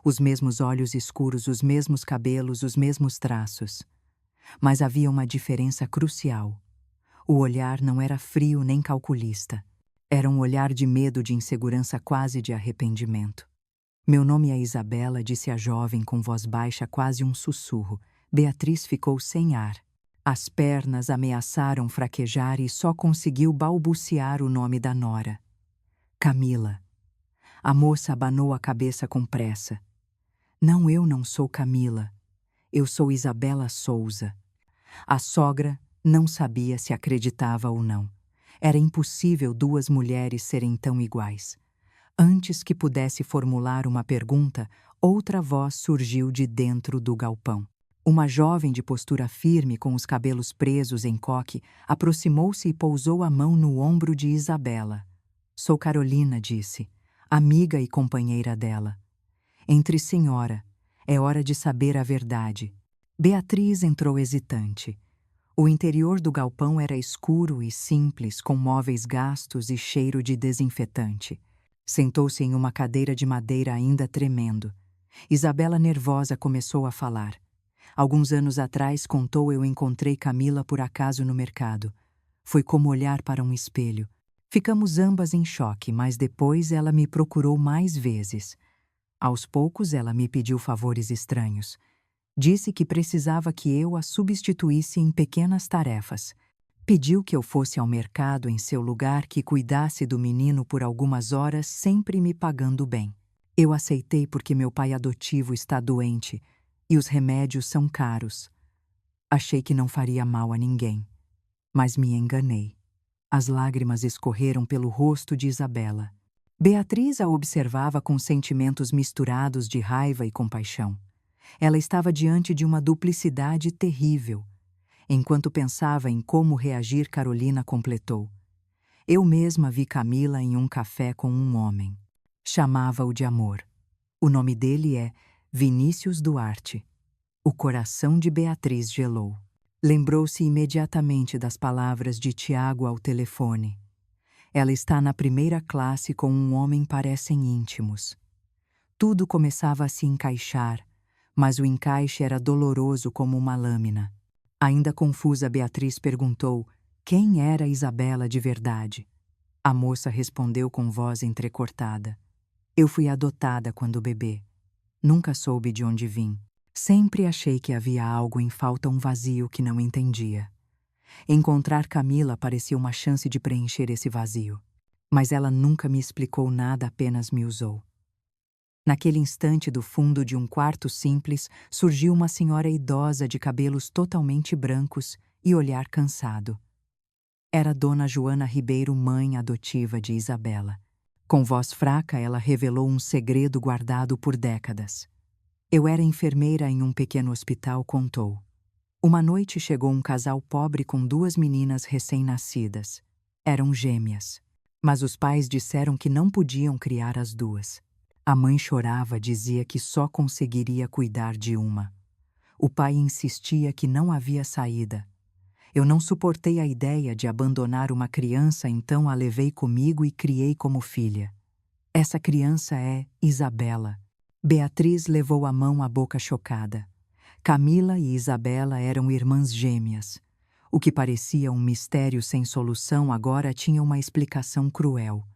Os mesmos olhos escuros, os mesmos cabelos, os mesmos traços. Mas havia uma diferença crucial. O olhar não era frio nem calculista. Era um olhar de medo, de insegurança, quase de arrependimento. Meu nome é Isabela, disse a jovem com voz baixa, quase um sussurro. Beatriz ficou sem ar. As pernas ameaçaram fraquejar e só conseguiu balbuciar o nome da nora. Camila. A moça abanou a cabeça com pressa. Não, eu não sou Camila. Eu sou Isabela Souza. A sogra não sabia se acreditava ou não. Era impossível duas mulheres serem tão iguais. Antes que pudesse formular uma pergunta, outra voz surgiu de dentro do galpão. Uma jovem de postura firme, com os cabelos presos em coque, aproximou-se e pousou a mão no ombro de Isabela. Sou Carolina, disse, amiga e companheira dela. Entre senhora, é hora de saber a verdade. Beatriz entrou hesitante. O interior do galpão era escuro e simples, com móveis gastos e cheiro de desinfetante. Sentou-se em uma cadeira de madeira ainda tremendo. Isabela, nervosa, começou a falar. Alguns anos atrás, contou, eu encontrei Camila por acaso no mercado. Foi como olhar para um espelho. Ficamos ambas em choque, mas depois ela me procurou mais vezes. Aos poucos ela me pediu favores estranhos. Disse que precisava que eu a substituísse em pequenas tarefas. Pediu que eu fosse ao mercado em seu lugar, que cuidasse do menino por algumas horas, sempre me pagando bem. Eu aceitei porque meu pai adotivo está doente e os remédios são caros. Achei que não faria mal a ninguém, mas me enganei. As lágrimas escorreram pelo rosto de Isabela. Beatriz a observava com sentimentos misturados de raiva e compaixão. Ela estava diante de uma duplicidade terrível. Enquanto pensava em como reagir, Carolina completou. Eu mesma vi Camila em um café com um homem. Chamava-o de amor. O nome dele é Vinícius Duarte. O coração de Beatriz gelou. Lembrou-se imediatamente das palavras de Tiago ao telefone. Ela está na primeira classe com um homem, parecem íntimos. Tudo começava a se encaixar, mas o encaixe era doloroso como uma lâmina. Ainda confusa, Beatriz perguntou quem era Isabela de verdade. A moça respondeu com voz entrecortada. Eu fui adotada quando bebê. Nunca soube de onde vim. Sempre achei que havia algo em falta, um vazio que não entendia. Encontrar Camila parecia uma chance de preencher esse vazio. Mas ela nunca me explicou nada, apenas me usou. Naquele instante, do fundo de um quarto simples, surgiu uma senhora idosa de cabelos totalmente brancos e olhar cansado. Era Dona Joana Ribeiro, mãe adotiva de Isabela. Com voz fraca, ela revelou um segredo guardado por décadas. Eu era enfermeira em um pequeno hospital, contou. Uma noite chegou um casal pobre com duas meninas recém-nascidas. Eram gêmeas, mas os pais disseram que não podiam criar as duas. A mãe chorava, dizia que só conseguiria cuidar de uma. O pai insistia que não havia saída. Eu não suportei a ideia de abandonar uma criança, então a levei comigo e criei como filha. Essa criança é Isabela. Beatriz levou a mão à boca chocada. Camila e Isabela eram irmãs gêmeas. O que parecia um mistério sem solução agora tinha uma explicação cruel.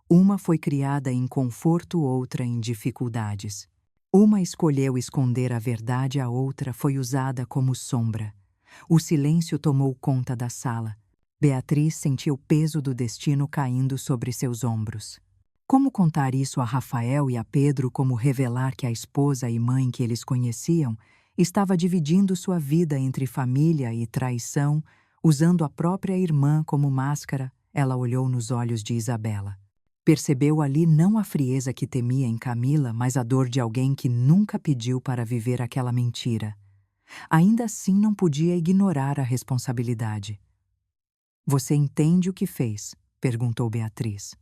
Uma foi criada em conforto, outra em dificuldades. Uma escolheu esconder a verdade, a outra foi usada como sombra. O silêncio tomou conta da sala. Beatriz sentia o peso do destino caindo sobre seus ombros. Como contar isso a Rafael e a Pedro? Como revelar que a esposa e mãe que eles conheciam estava dividindo sua vida entre família e traição, usando a própria irmã como máscara? Ela olhou nos olhos de Isabela. Percebeu ali não a frieza que temia em Camila, mas a dor de alguém que nunca pediu para viver aquela mentira. Ainda assim não podia ignorar a responsabilidade. "Você entende o que fez?" perguntou Beatriz.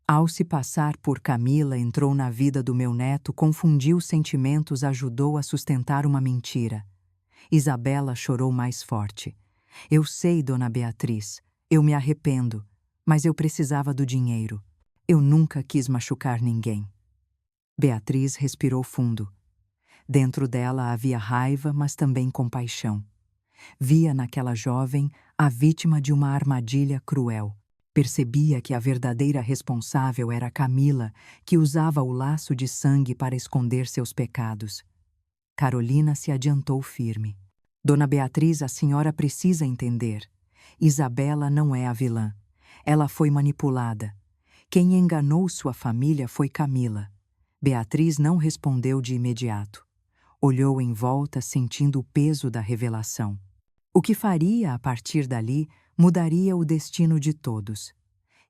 "Ao se passar por Camila, entrou na vida do meu neto, confundiu sentimentos, ajudou a sustentar uma mentira." Isabela chorou mais forte. "Eu sei, dona Beatriz, eu me arrependo, mas eu precisava do dinheiro. Eu nunca quis machucar ninguém." Beatriz respirou fundo. Dentro dela havia raiva, mas também compaixão. Via naquela jovem a vítima de uma armadilha cruel. Percebia que a verdadeira responsável era Camila, que usava o laço de sangue para esconder seus pecados. Carolina se adiantou firme. "Dona Beatriz, a senhora precisa entender. Isabela não é a vilã. Ela foi manipulada. Quem enganou sua família foi Camila." Beatriz não respondeu de imediato. Olhou em volta, sentindo o peso da revelação. O que faria a partir dali mudaria o destino de todos.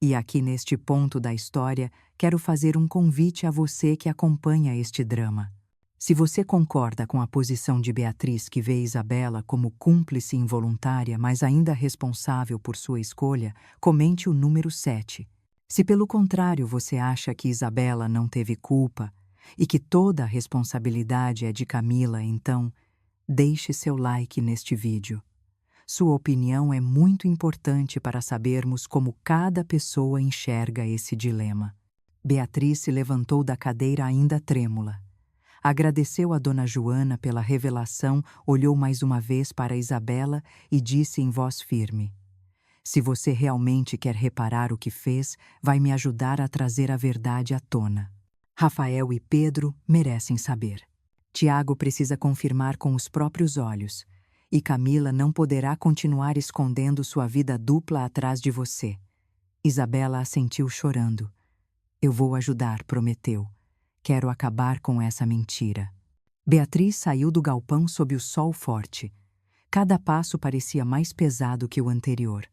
E aqui neste ponto da história, quero fazer um convite a você que acompanha este drama. Se você concorda com a posição de Beatriz, que vê Isabela como cúmplice involuntária, mas ainda responsável por sua escolha, comente o número 7. Se pelo contrário você acha que Isabela não teve culpa e que toda a responsabilidade é de Camila, então deixe seu like neste vídeo. Sua opinião é muito importante para sabermos como cada pessoa enxerga esse dilema. Beatriz se levantou da cadeira ainda trêmula. Agradeceu a Dona Joana pela revelação, olhou mais uma vez para Isabela e disse em voz firme: "Se você realmente quer reparar o que fez, vai me ajudar a trazer a verdade à tona. Rafael e Pedro merecem saber. Tiago precisa confirmar com os próprios olhos. E Camila não poderá continuar escondendo sua vida dupla atrás de você." Isabela assentiu chorando. "Eu vou ajudar", prometeu. "Quero acabar com essa mentira." Beatriz saiu do galpão sob o sol forte. Cada passo parecia mais pesado que o anterior.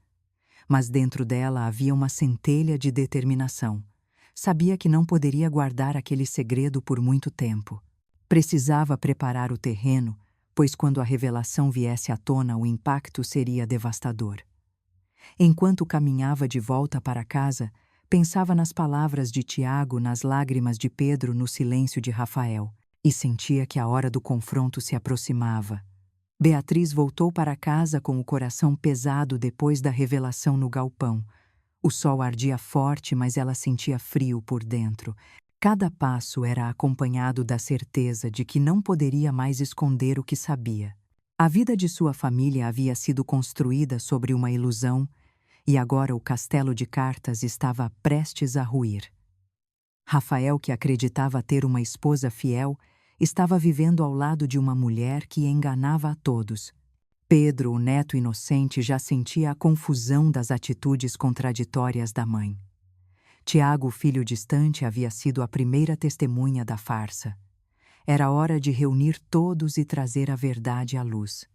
Mas dentro dela havia uma centelha de determinação. Sabia que não poderia guardar aquele segredo por muito tempo. Precisava preparar o terreno, pois quando a revelação viesse à tona, o impacto seria devastador. Enquanto caminhava de volta para casa, pensava nas palavras de Tiago, nas lágrimas de Pedro, no silêncio de Rafael, e sentia que a hora do confronto se aproximava. Beatriz voltou para casa com o coração pesado depois da revelação no galpão. O sol ardia forte, mas ela sentia frio por dentro. Cada passo era acompanhado da certeza de que não poderia mais esconder o que sabia. A vida de sua família havia sido construída sobre uma ilusão, e agora o castelo de cartas estava prestes a ruir. Rafael, que acreditava ter uma esposa fiel, estava vivendo ao lado de uma mulher que enganava a todos. Pedro, o neto inocente, já sentia a confusão das atitudes contraditórias da mãe. Tiago, o filho distante, havia sido a primeira testemunha da farsa. Era hora de reunir todos e trazer a verdade à luz.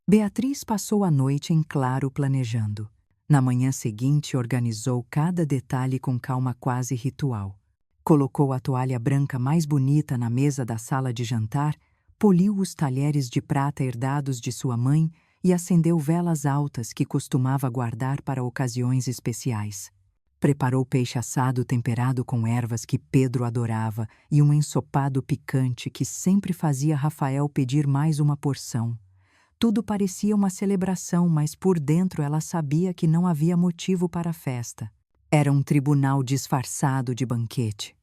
Beatriz passou a noite em claro planejando. Na manhã seguinte, organizou cada detalhe com calma quase ritual. Colocou a toalha branca mais bonita na mesa da sala de jantar, poliu os talheres de prata herdados de sua mãe e acendeu velas altas que costumava guardar para ocasiões especiais. Preparou peixe assado temperado com ervas que Pedro adorava e um ensopado picante que sempre fazia Rafael pedir mais uma porção. Tudo parecia uma celebração, mas por dentro ela sabia que não havia motivo para a festa. Era um tribunal disfarçado de banquete.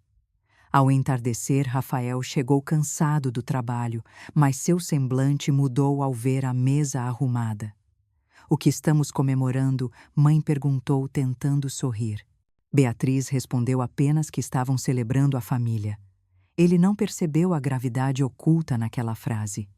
Ao entardecer, Rafael chegou cansado do trabalho, mas seu semblante mudou ao ver a mesa arrumada. "O que estamos comemorando?", mãe perguntou, tentando sorrir. Beatriz respondeu apenas que estavam celebrando a família. Ele não percebeu a gravidade oculta naquela frase.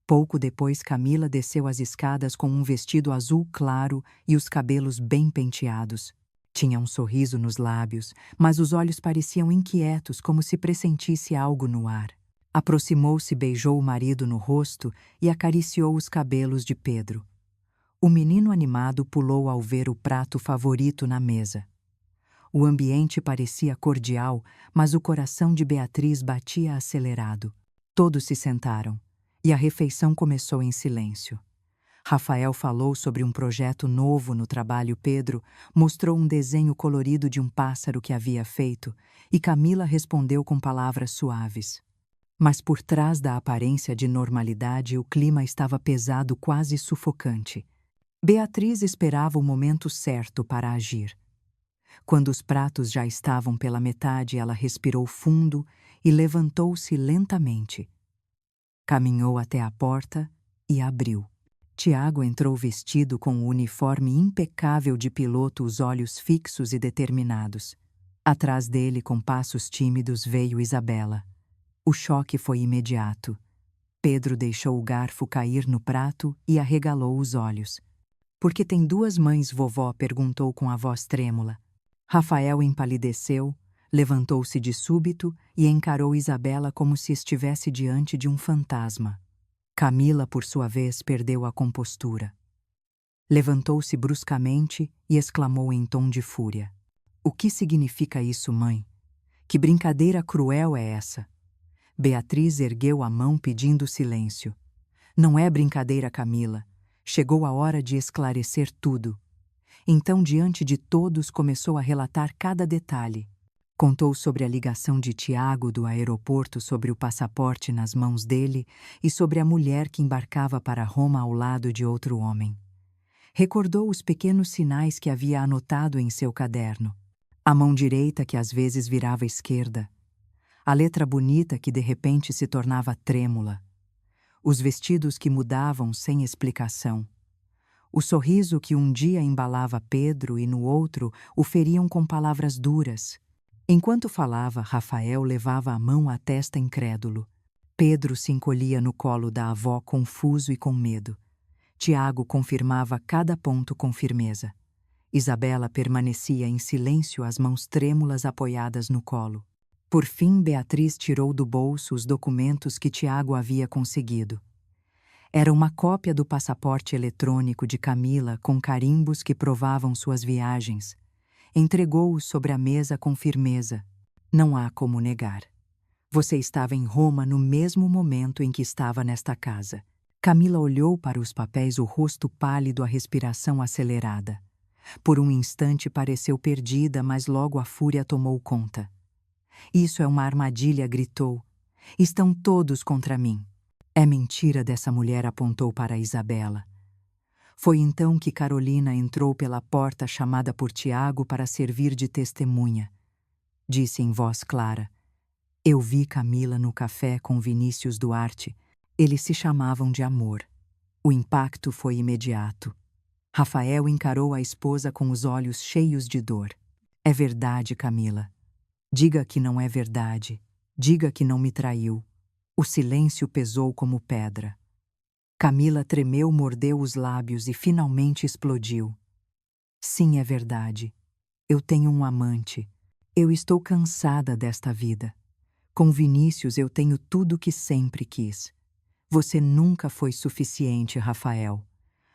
Pouco depois, Camila desceu as escadas com um vestido azul claro e os cabelos bem penteados. Tinha um sorriso nos lábios, mas os olhos pareciam inquietos, como se pressentisse algo no ar. Aproximou-se, beijou o marido no rosto e acariciou os cabelos de Pedro. O menino animado pulou ao ver o prato favorito na mesa. O ambiente parecia cordial, mas o coração de Beatriz batia acelerado. Todos se sentaram, e a refeição começou em silêncio. Rafael falou sobre um projeto novo no trabalho. Pedro mostrou um desenho colorido de um pássaro que havia feito, e Camila respondeu com palavras suaves. Mas por trás da aparência de normalidade, o clima estava pesado, quase sufocante. Beatriz esperava o momento certo para agir. Quando os pratos já estavam pela metade, ela respirou fundo e levantou-se lentamente. Caminhou até a porta e abriu. Tiago entrou vestido com o uniforme impecável de piloto, os olhos fixos e determinados. Atrás dele, com passos tímidos, veio Isabela. O choque foi imediato. Pedro deixou o garfo cair no prato e arregalou os olhos. "Por que tem duas mães, vovó?" perguntou com a voz trêmula. Rafael empalideceu, levantou-se de súbito e encarou Isabela como se estivesse diante de um fantasma. Camila, por sua vez, perdeu a compostura. Levantou-se bruscamente e exclamou em tom de fúria: "O que significa isso, mãe? Que brincadeira cruel é essa?" Beatriz ergueu a mão pedindo silêncio. "Não é brincadeira, Camila. Chegou a hora de esclarecer tudo." Então, diante de todos, começou a relatar cada detalhe. Contou sobre a ligação de Tiago do aeroporto, sobre o passaporte nas mãos dele e sobre a mulher que embarcava para Roma ao lado de outro homem. Recordou os pequenos sinais que havia anotado em seu caderno. A mão direita que às vezes virava esquerda. A letra bonita que de repente se tornava trêmula. Os vestidos que mudavam sem explicação. O sorriso que um dia embalava Pedro e no outro o feriam com palavras duras. Enquanto falava, Rafael levava a mão à testa incrédulo. Pedro se encolhia no colo da avó, confuso e com medo. Tiago confirmava cada ponto com firmeza. Isabela permanecia em silêncio, as mãos trêmulas apoiadas no colo. Por fim, Beatriz tirou do bolso os documentos que Tiago havia conseguido. Era uma cópia do passaporte eletrônico de Camila com carimbos que provavam suas viagens. Entregou-o sobre a mesa com firmeza. "Não há como negar. Você estava em Roma no mesmo momento em que estava nesta casa." Camila olhou para os papéis, o rosto pálido, a respiração acelerada. Por um instante pareceu perdida, mas logo a fúria tomou conta. "Isso é uma armadilha", gritou. "Estão todos contra mim." "É mentira dessa mulher", apontou para Isabela. Foi então que Carolina entrou pela porta, chamada por Tiago para servir de testemunha. Disse em voz clara: "Eu vi Camila no café com Vinícius Duarte. Eles se chamavam de amor." O impacto foi imediato. Rafael encarou a esposa com os olhos cheios de dor. "É verdade, Camila. Diga que não é verdade. Diga que não me traiu." O silêncio pesou como pedra. Camila tremeu, mordeu os lábios e finalmente explodiu. "Sim, é verdade. Eu tenho um amante. Eu estou cansada desta vida. Com Vinícius eu tenho tudo o que sempre quis. Você nunca foi suficiente, Rafael."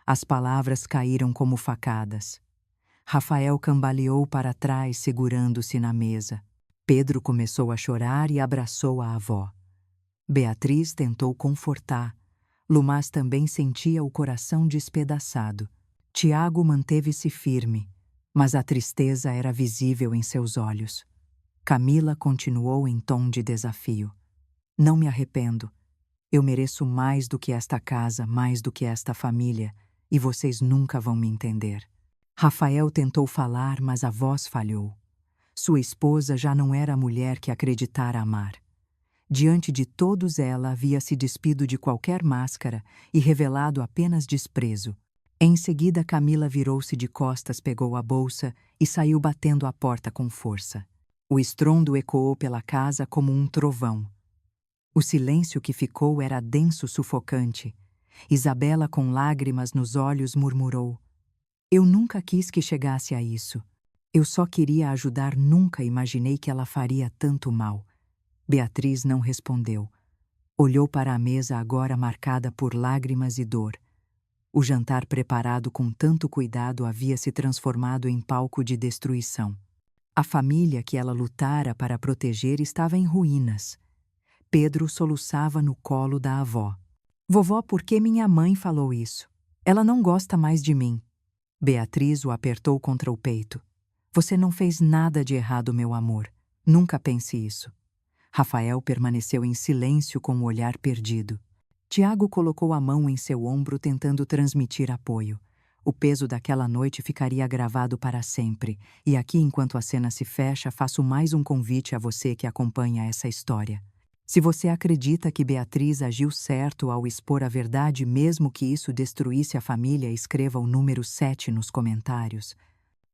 As palavras caíram como facadas. Rafael cambaleou para trás, segurando-se na mesa. Pedro começou a chorar e abraçou a avó. Beatriz tentou confortar. Lumaz também sentia o coração despedaçado. Tiago manteve-se firme, mas a tristeza era visível em seus olhos. Camila continuou em tom de desafio: "Não me arrependo. Eu mereço mais do que esta casa, mais do que esta família, e vocês nunca vão me entender." Rafael tentou falar, mas a voz falhou. Sua esposa já não era a mulher que acreditara amar. Diante de todos, ela havia se despido de qualquer máscara e revelado apenas desprezo. Em seguida, Camila virou-se de costas, pegou a bolsa e saiu batendo a porta com força. O estrondo ecoou pela casa como um trovão. O silêncio que ficou era denso, sufocante. Isabela, com lágrimas nos olhos, murmurou: "Eu nunca quis que chegasse a isso. Eu só queria ajudar, nunca imaginei que ela faria tanto mal." Beatriz não respondeu. Olhou para a mesa, agora marcada por lágrimas e dor. O jantar preparado com tanto cuidado havia se transformado em palco de destruição. A família que ela lutara para proteger estava em ruínas. Pedro soluçava no colo da avó. Vovó, por que minha mãe falou isso? Ela não gosta mais de mim. Beatriz o apertou contra o peito. Você não fez nada de errado, meu amor. Nunca pense isso. Rafael permaneceu em silêncio com o olhar perdido. Tiago colocou a mão em seu ombro tentando transmitir apoio. O peso daquela noite ficaria gravado para sempre, e aqui, enquanto a cena se fecha, faço mais um convite a você que acompanha essa história. Se você acredita que Beatriz agiu certo ao expor a verdade, mesmo que isso destruísse a família, escreva o número 7 nos comentários.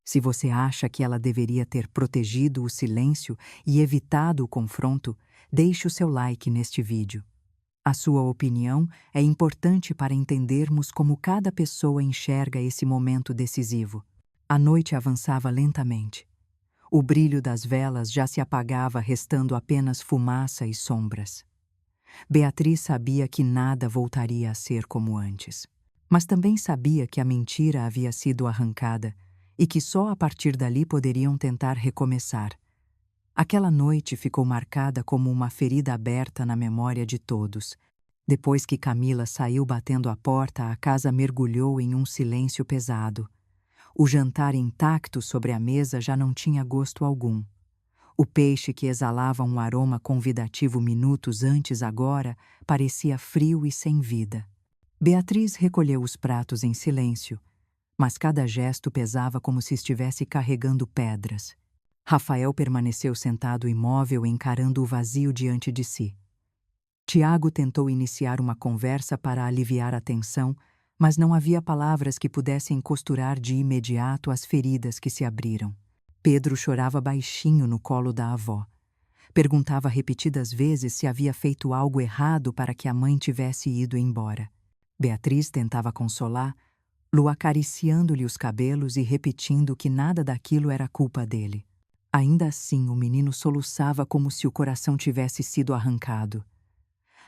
Se você acha que ela deveria ter protegido o silêncio e evitado o confronto, deixe o seu like neste vídeo. A sua opinião é importante para entendermos como cada pessoa enxerga esse momento decisivo. A noite avançava lentamente. O brilho das velas já se apagava, restando apenas fumaça e sombras. Beatriz sabia que nada voltaria a ser como antes. Mas também sabia que a mentira havia sido arrancada e que só a partir dali poderiam tentar recomeçar. Aquela noite ficou marcada como uma ferida aberta na memória de todos. Depois que Camila saiu batendo a porta, a casa mergulhou em um silêncio pesado. O jantar intacto sobre a mesa já não tinha gosto algum. O peixe que exalava um aroma convidativo minutos antes agora parecia frio e sem vida. Beatriz recolheu os pratos em silêncio, mas cada gesto pesava como se estivesse carregando pedras. Rafael permaneceu sentado imóvel, encarando o vazio diante de si. Tiago tentou iniciar uma conversa para aliviar a tensão, mas não havia palavras que pudessem costurar de imediato as feridas que se abriram. Pedro chorava baixinho no colo da avó. Perguntava repetidas vezes se havia feito algo errado para que a mãe tivesse ido embora. Beatriz tentava consolá-lo, acariciando-lhe os cabelos e repetindo que nada daquilo era culpa dele. Ainda assim, o menino soluçava como se o coração tivesse sido arrancado.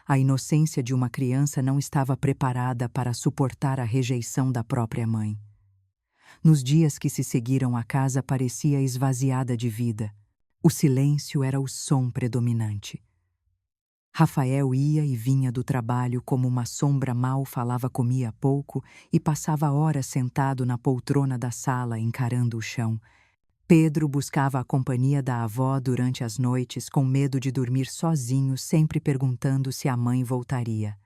A inocência de uma criança não estava preparada para suportar a rejeição da própria mãe. Nos dias que se seguiram, a casa parecia esvaziada de vida. O silêncio era o som predominante. Rafael ia e vinha do trabalho como uma sombra, mal falava, comia pouco e passava horas sentado na poltrona da sala encarando o chão. Pedro buscava a companhia da avó durante as noites, com medo de dormir sozinho, sempre perguntando se a mãe voltaria.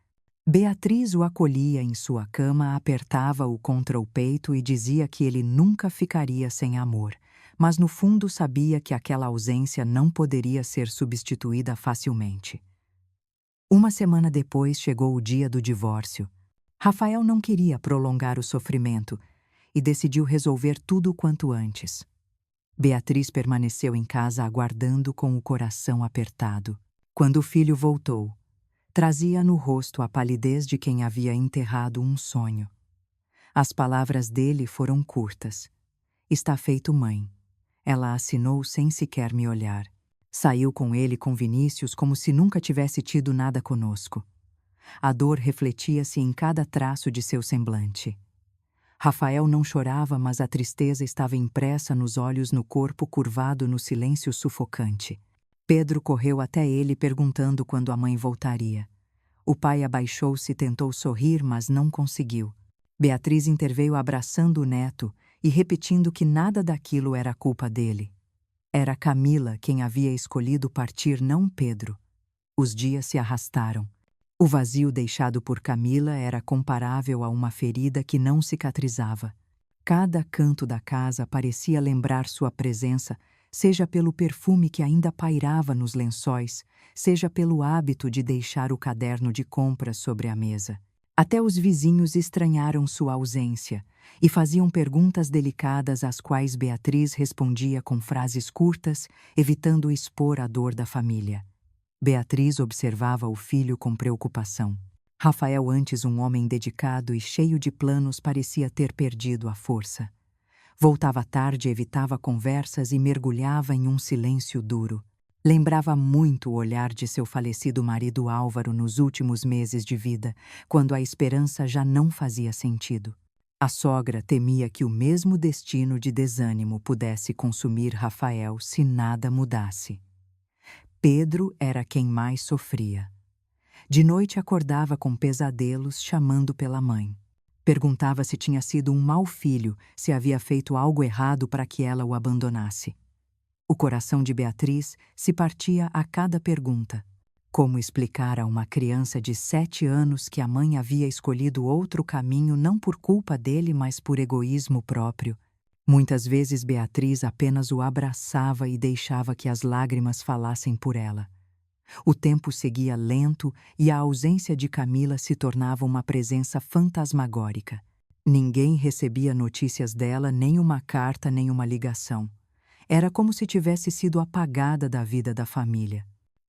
Beatriz o acolhia em sua cama, apertava-o contra o peito e dizia que ele nunca ficaria sem amor, mas no fundo sabia que aquela ausência não poderia ser substituída facilmente. Uma semana depois chegou o dia do divórcio. Rafael não queria prolongar o sofrimento e decidiu resolver tudo quanto antes. Beatriz permaneceu em casa aguardando com o coração apertado. Quando o filho voltou, trazia no rosto a palidez de quem havia enterrado um sonho. As palavras dele foram curtas. Está feito, mãe. Ela assinou sem sequer me olhar. Saiu com ele, com Vinícius, como se nunca tivesse tido nada conosco. A dor refletia-se em cada traço de seu semblante. Rafael não chorava, mas a tristeza estava impressa nos olhos, no corpo curvado no silêncio sufocante. Pedro correu até ele perguntando quando a mãe voltaria. O pai abaixou-se e tentou sorrir, mas não conseguiu. Beatriz interveio abraçando o neto e repetindo que nada daquilo era culpa dele. Era Camila quem havia escolhido partir, não Pedro. Os dias se arrastaram. O vazio deixado por Camila era comparável a uma ferida que não cicatrizava. Cada canto da casa parecia lembrar sua presença, seja pelo perfume que ainda pairava nos lençóis, seja pelo hábito de deixar o caderno de compras sobre a mesa. Até os vizinhos estranharam sua ausência e faziam perguntas delicadas às quais Beatriz respondia com frases curtas, evitando expor a dor da família. Beatriz observava o filho com preocupação. Rafael, antes um homem dedicado e cheio de planos, parecia ter perdido a força. Voltava tarde, evitava conversas e mergulhava em um silêncio duro. Lembrava muito o olhar de seu falecido marido Álvaro nos últimos meses de vida, quando a esperança já não fazia sentido. A sogra temia que o mesmo destino de desânimo pudesse consumir Rafael se nada mudasse. Pedro era quem mais sofria. De noite acordava com pesadelos chamando pela mãe. Perguntava se tinha sido um mau filho, se havia feito algo errado para que ela o abandonasse. O coração de Beatriz se partia a cada pergunta. Como explicar a uma criança de 7 anos que a mãe havia escolhido outro caminho não por culpa dele, mas por egoísmo próprio? Muitas vezes Beatriz apenas o abraçava e deixava que as lágrimas falassem por ela. O tempo seguia lento e a ausência de Camila se tornava uma presença fantasmagórica. Ninguém recebia notícias dela, nem uma carta, nem uma ligação. Era como se tivesse sido apagada da vida da família.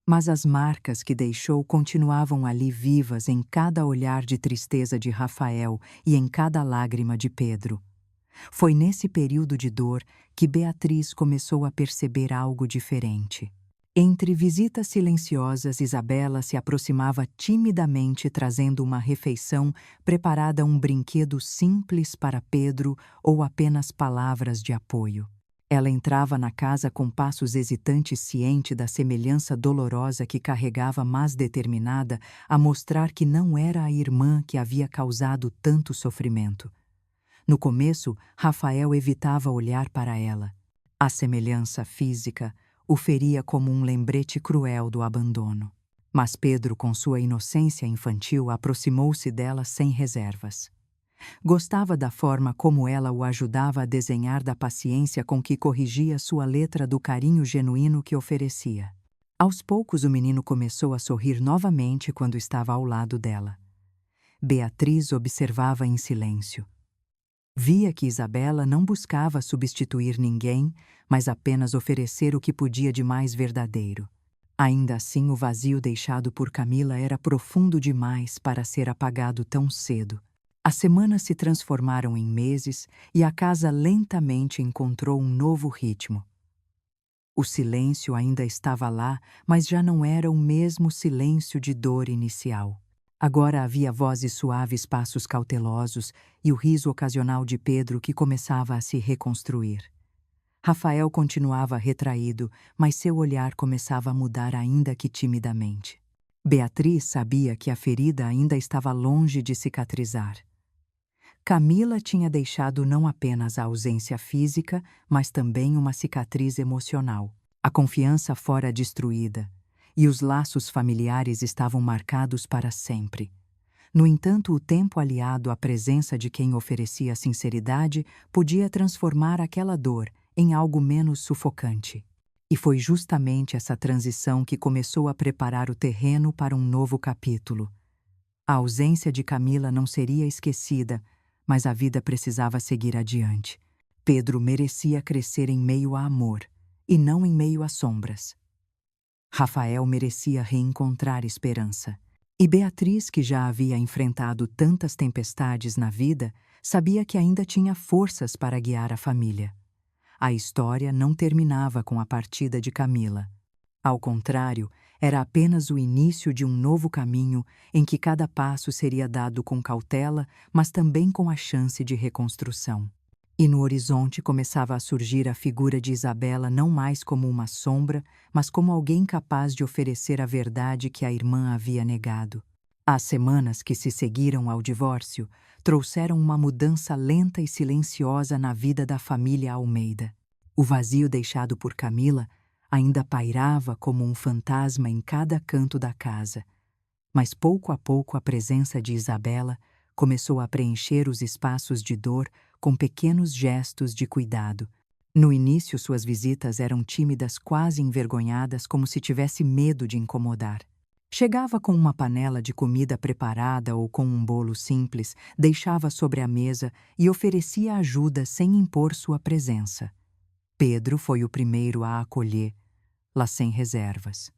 Mas as marcas que deixou continuavam ali vivas em cada olhar de tristeza de Rafael e em cada lágrima de Pedro. Foi nesse período de dor que Beatriz começou a perceber algo diferente. Entre visitas silenciosas, Isabela se aproximava timidamente trazendo uma refeição, preparada um brinquedo simples para Pedro ou apenas palavras de apoio. Ela entrava na casa com passos hesitantes, ciente da semelhança dolorosa que carregava, mas determinada a mostrar que não era a irmã que havia causado tanto sofrimento. No começo, Rafael evitava olhar para ela. A semelhança física o feria como um lembrete cruel do abandono. Mas Pedro, com sua inocência infantil, aproximou-se dela sem reservas. Gostava da forma como ela o ajudava a desenhar, da paciência com que corrigia sua letra, do carinho genuíno que oferecia. Aos poucos o menino começou a sorrir novamente quando estava ao lado dela. Beatriz observava em silêncio. Via que Isabela não buscava substituir ninguém, mas apenas oferecer o que podia de mais verdadeiro. Ainda assim, o vazio deixado por Camila era profundo demais para ser apagado tão cedo. As semanas se transformaram em meses e a casa lentamente encontrou um novo ritmo. O silêncio ainda estava lá, mas já não era o mesmo silêncio de dor inicial. Agora havia vozes suaves, passos cautelosos e o riso ocasional de Pedro, que começava a se reconstruir. Rafael continuava retraído, mas seu olhar começava a mudar, ainda que timidamente. Beatriz sabia que a ferida ainda estava longe de cicatrizar. Camila tinha deixado não apenas a ausência física, mas também uma cicatriz emocional. A confiança fora destruída, e os laços familiares estavam marcados para sempre. No entanto, o tempo, aliado à presença de quem oferecia sinceridade, podia transformar aquela dor em algo menos sufocante. E foi justamente essa transição que começou a preparar o terreno para um novo capítulo. A ausência de Camila não seria esquecida, mas a vida precisava seguir adiante. Pedro merecia crescer em meio a amor, e não em meio a sombras. Rafael merecia reencontrar esperança. E Beatriz, que já havia enfrentado tantas tempestades na vida, sabia que ainda tinha forças para guiar a família. A história não terminava com a partida de Camila. Ao contrário, era apenas o início de um novo caminho em que cada passo seria dado com cautela, mas também com a chance de reconstrução. E no horizonte começava a surgir a figura de Isabela, não mais como uma sombra, mas como alguém capaz de oferecer a verdade que a irmã havia negado. As semanas que se seguiram ao divórcio trouxeram uma mudança lenta e silenciosa na vida da família Almeida. O vazio deixado por Camila ainda pairava como um fantasma em cada canto da casa, mas pouco a pouco a presença de Isabela começou a preencher os espaços de dor com pequenos gestos de cuidado. No início, suas visitas eram tímidas, quase envergonhadas, como se tivesse medo de incomodar. Chegava com uma panela de comida preparada ou com um bolo simples, deixava sobre a mesa e oferecia ajuda sem impor sua presença. Pedro foi o primeiro a acolhê-la sem reservas.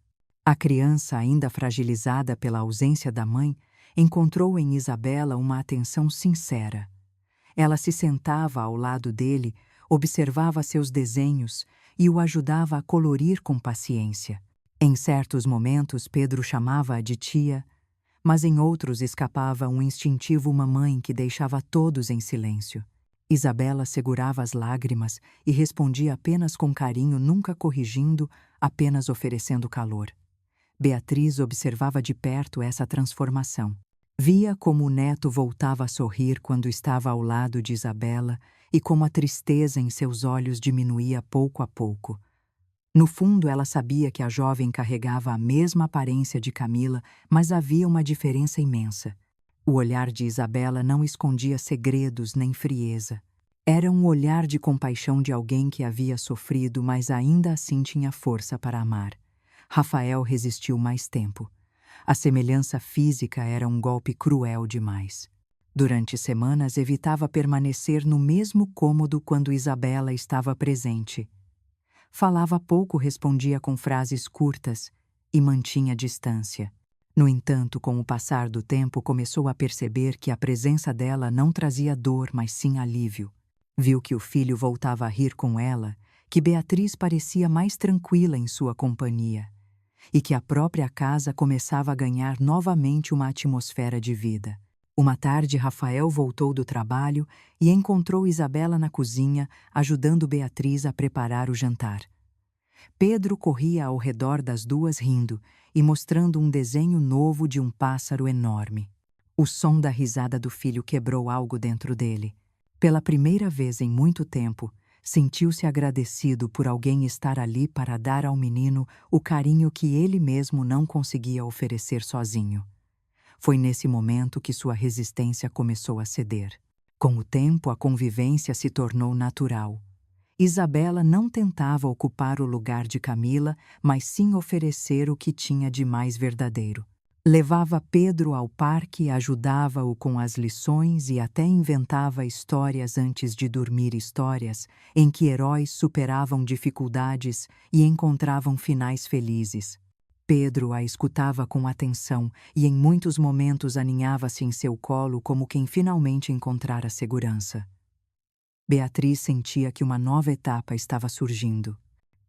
A criança, ainda fragilizada pela ausência da mãe, encontrou em Isabela uma atenção sincera. Ela se sentava ao lado dele, observava seus desenhos e o ajudava a colorir com paciência. Em certos momentos, Pedro chamava-a de tia, mas em outros escapava um instintivo mamãe que deixava todos em silêncio. Isabela segurava as lágrimas e respondia apenas com carinho, nunca corrigindo, apenas oferecendo calor. Beatriz observava de perto essa transformação. Via como o neto voltava a sorrir quando estava ao lado de Isabela e como a tristeza em seus olhos diminuía pouco a pouco. No fundo, ela sabia que a jovem carregava a mesma aparência de Camila, mas havia uma diferença imensa. O olhar de Isabela não escondia segredos nem frieza. Era um olhar de compaixão de alguém que havia sofrido, mas ainda assim tinha força para amar. Rafael resistiu mais tempo. A semelhança física era um golpe cruel demais. Durante semanas evitava permanecer no mesmo cômodo quando Isabela estava presente. Falava pouco, respondia com frases curtas e mantinha distância. No entanto, com o passar do tempo, começou a perceber que a presença dela não trazia dor, mas sim alívio. Viu que o filho voltava a rir com ela, que Beatriz parecia mais tranquila em sua companhia e que a própria casa começava a ganhar novamente uma atmosfera de vida. Uma tarde, Rafael voltou do trabalho e encontrou Isabela na cozinha, ajudando Beatriz a preparar o jantar. Pedro corria ao redor das duas rindo e mostrando um desenho novo de um pássaro enorme. O som da risada do filho quebrou algo dentro dele. Pela primeira vez em muito tempo, sentiu-se agradecido por alguém estar ali para dar ao menino o carinho que ele mesmo não conseguia oferecer sozinho. Foi nesse momento que sua resistência começou a ceder. Com o tempo, a convivência se tornou natural. Isabela não tentava ocupar o lugar de Camila, mas sim oferecer o que tinha de mais verdadeiro. Levava Pedro ao parque, ajudava-o com as lições e até inventava histórias antes de dormir, histórias em que heróis superavam dificuldades e encontravam finais felizes. Pedro a escutava com atenção e em muitos momentos aninhava-se em seu colo como quem finalmente encontrara segurança. Beatriz sentia que uma nova etapa estava surgindo.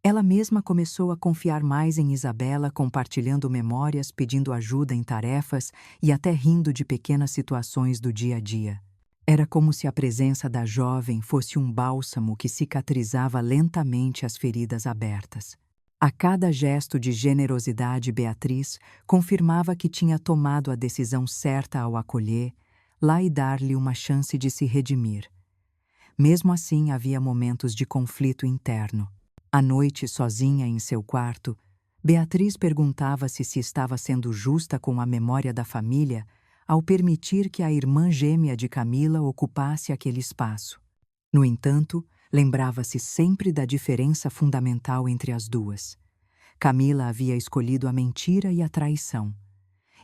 Ela mesma começou a confiar mais em Isabela, compartilhando memórias, pedindo ajuda em tarefas e até rindo de pequenas situações do dia a dia. Era como se a presença da jovem fosse um bálsamo que cicatrizava lentamente as feridas abertas. A cada gesto de generosidade, Beatriz confirmava que tinha tomado a decisão certa ao acolher, lá e dar-lhe uma chance de se redimir. Mesmo assim, havia momentos de conflito interno. À noite, sozinha em seu quarto, Beatriz perguntava-se se estava sendo justa com a memória da família ao permitir que a irmã gêmea de Camila ocupasse aquele espaço. No entanto, lembrava-se sempre da diferença fundamental entre as duas. Camila havia escolhido a mentira e a traição.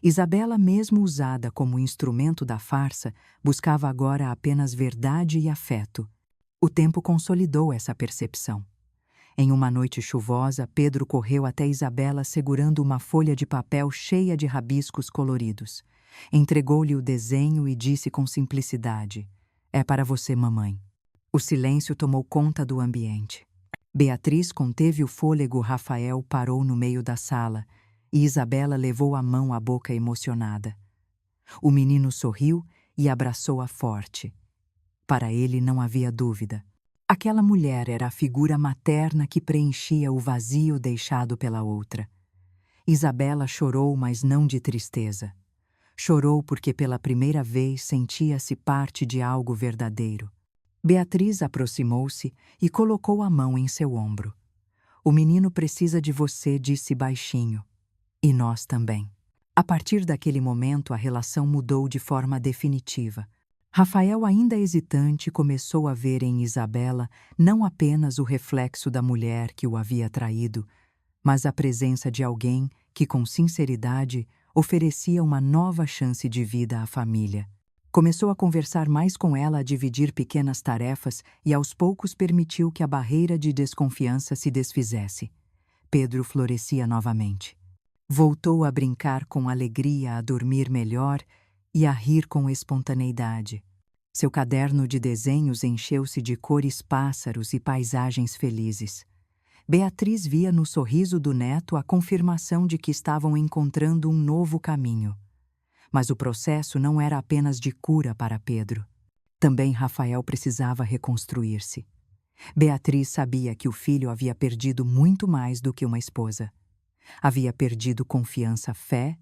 Isabela, mesmo usada como instrumento da farsa, buscava agora apenas verdade e afeto. O tempo consolidou essa percepção. Em uma noite chuvosa, Pedro correu até Isabela segurando uma folha de papel cheia de rabiscos coloridos. Entregou-lhe o desenho e disse com simplicidade: "É para você, mamãe." O silêncio tomou conta do ambiente. Beatriz conteve o fôlego, Rafael parou no meio da sala e Isabela levou a mão à boca emocionada. O menino sorriu e abraçou-a forte. Para ele não havia dúvida. Aquela mulher era a figura materna que preenchia o vazio deixado pela outra. Isabela chorou, mas não de tristeza. Chorou porque pela primeira vez sentia-se parte de algo verdadeiro. Beatriz aproximou-se e colocou a mão em seu ombro. "O menino precisa de você", disse baixinho. "E nós também." A partir daquele momento, a relação mudou de forma definitiva. Rafael, ainda hesitante, começou a ver em Isabela não apenas o reflexo da mulher que o havia traído, mas a presença de alguém que, com sinceridade, oferecia uma nova chance de vida à família. Começou a conversar mais com ela, a dividir pequenas tarefas e aos poucos permitiu que a barreira de desconfiança se desfizesse. Pedro florescia novamente. Voltou a brincar com alegria, a dormir melhor e a rir com espontaneidade. Seu caderno de desenhos encheu-se de cores, pássaros e paisagens felizes. Beatriz via no sorriso do neto a confirmação de que estavam encontrando um novo caminho. Mas o processo não era apenas de cura para Pedro. Também Rafael precisava reconstruir-se. Beatriz sabia que o filho havia perdido muito mais do que uma esposa. Havia perdido confiança, fé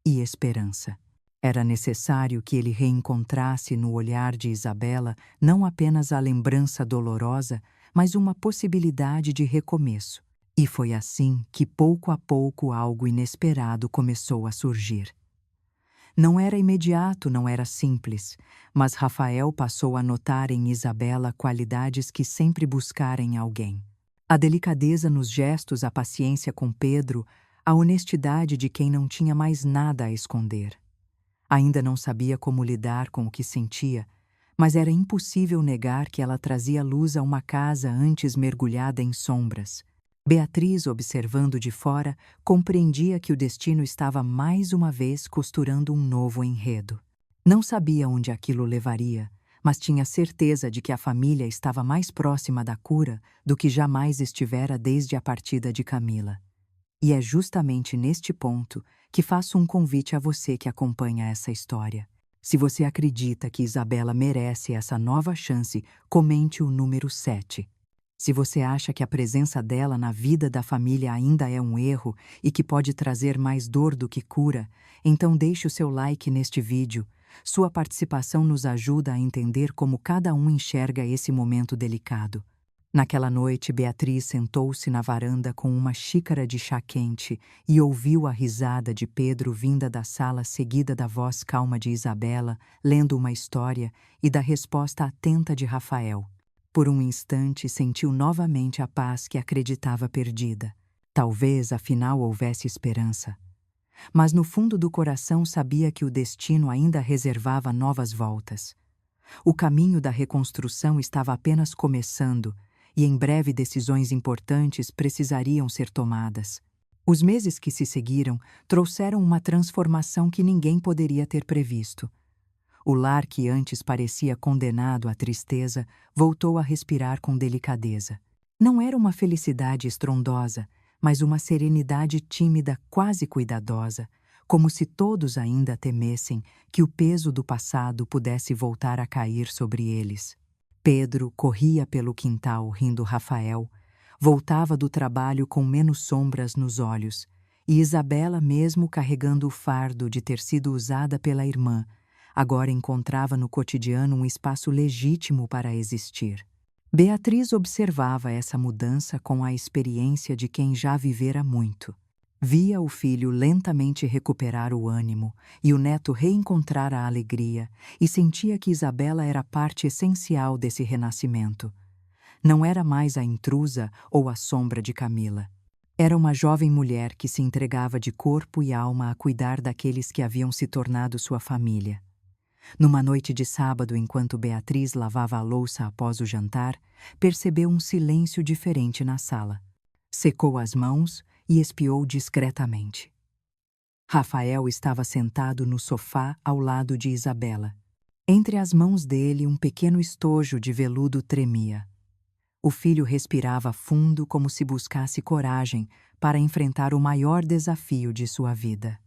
e esperança. Era necessário que ele reencontrasse no olhar de Isabela não apenas a lembrança dolorosa, mas uma possibilidade de recomeço. E foi assim que, pouco a pouco, algo inesperado começou a surgir. Não era imediato, não era simples, mas Rafael passou a notar em Isabela qualidades que sempre buscara em alguém. A delicadeza nos gestos, a paciência com Pedro, a honestidade de quem não tinha mais nada a esconder. Ainda não sabia como lidar com o que sentia, mas era impossível negar que ela trazia luz a uma casa antes mergulhada em sombras. Beatriz, observando de fora, compreendia que o destino estava mais uma vez costurando um novo enredo. Não sabia onde aquilo levaria, mas tinha certeza de que a família estava mais próxima da cura do que jamais estivera desde a partida de Camila. E é justamente neste ponto que faço um convite a você que acompanha essa história. Se você acredita que Isabela merece essa nova chance, comente o número 7. Se você acha que a presença dela na vida da família ainda é um erro e que pode trazer mais dor do que cura, então deixe o seu like neste vídeo. Sua participação nos ajuda a entender como cada um enxerga esse momento delicado. Naquela noite, Beatriz sentou-se na varanda com uma xícara de chá quente e ouviu a risada de Pedro vinda da sala, seguida da voz calma de Isabela, lendo uma história, e da resposta atenta de Rafael. Por um instante, sentiu novamente a paz que acreditava perdida. Talvez, afinal, houvesse esperança. Mas no fundo do coração sabia que o destino ainda reservava novas voltas. O caminho da reconstrução estava apenas começando, e em breve decisões importantes precisariam ser tomadas. Os meses que se seguiram trouxeram uma transformação que ninguém poderia ter previsto. O lar que antes parecia condenado à tristeza voltou a respirar com delicadeza. Não era uma felicidade estrondosa, mas uma serenidade tímida, quase cuidadosa, como se todos ainda temessem que o peso do passado pudesse voltar a cair sobre eles. Pedro corria pelo quintal rindo Rafael, voltava do trabalho com menos sombras nos olhos, e Isabela, mesmo carregando o fardo de ter sido usada pela irmã, agora encontrava no cotidiano um espaço legítimo para existir. Beatriz observava essa mudança com a experiência de quem já vivera muito. Via o filho lentamente recuperar o ânimo e o neto reencontrar a alegria, e sentia que Isabela era parte essencial desse renascimento. Não era mais a intrusa ou a sombra de Camila. Era uma jovem mulher que se entregava de corpo e alma a cuidar daqueles que haviam se tornado sua família. Numa noite de sábado, enquanto Beatriz lavava a louça após o jantar, percebeu um silêncio diferente na sala. Secou as mãos e espiou discretamente. Rafael estava sentado no sofá ao lado de Isabela. Entre as mãos dele, um pequeno estojo de veludo tremia. O filho respirava fundo como se buscasse coragem para enfrentar o maior desafio de sua vida.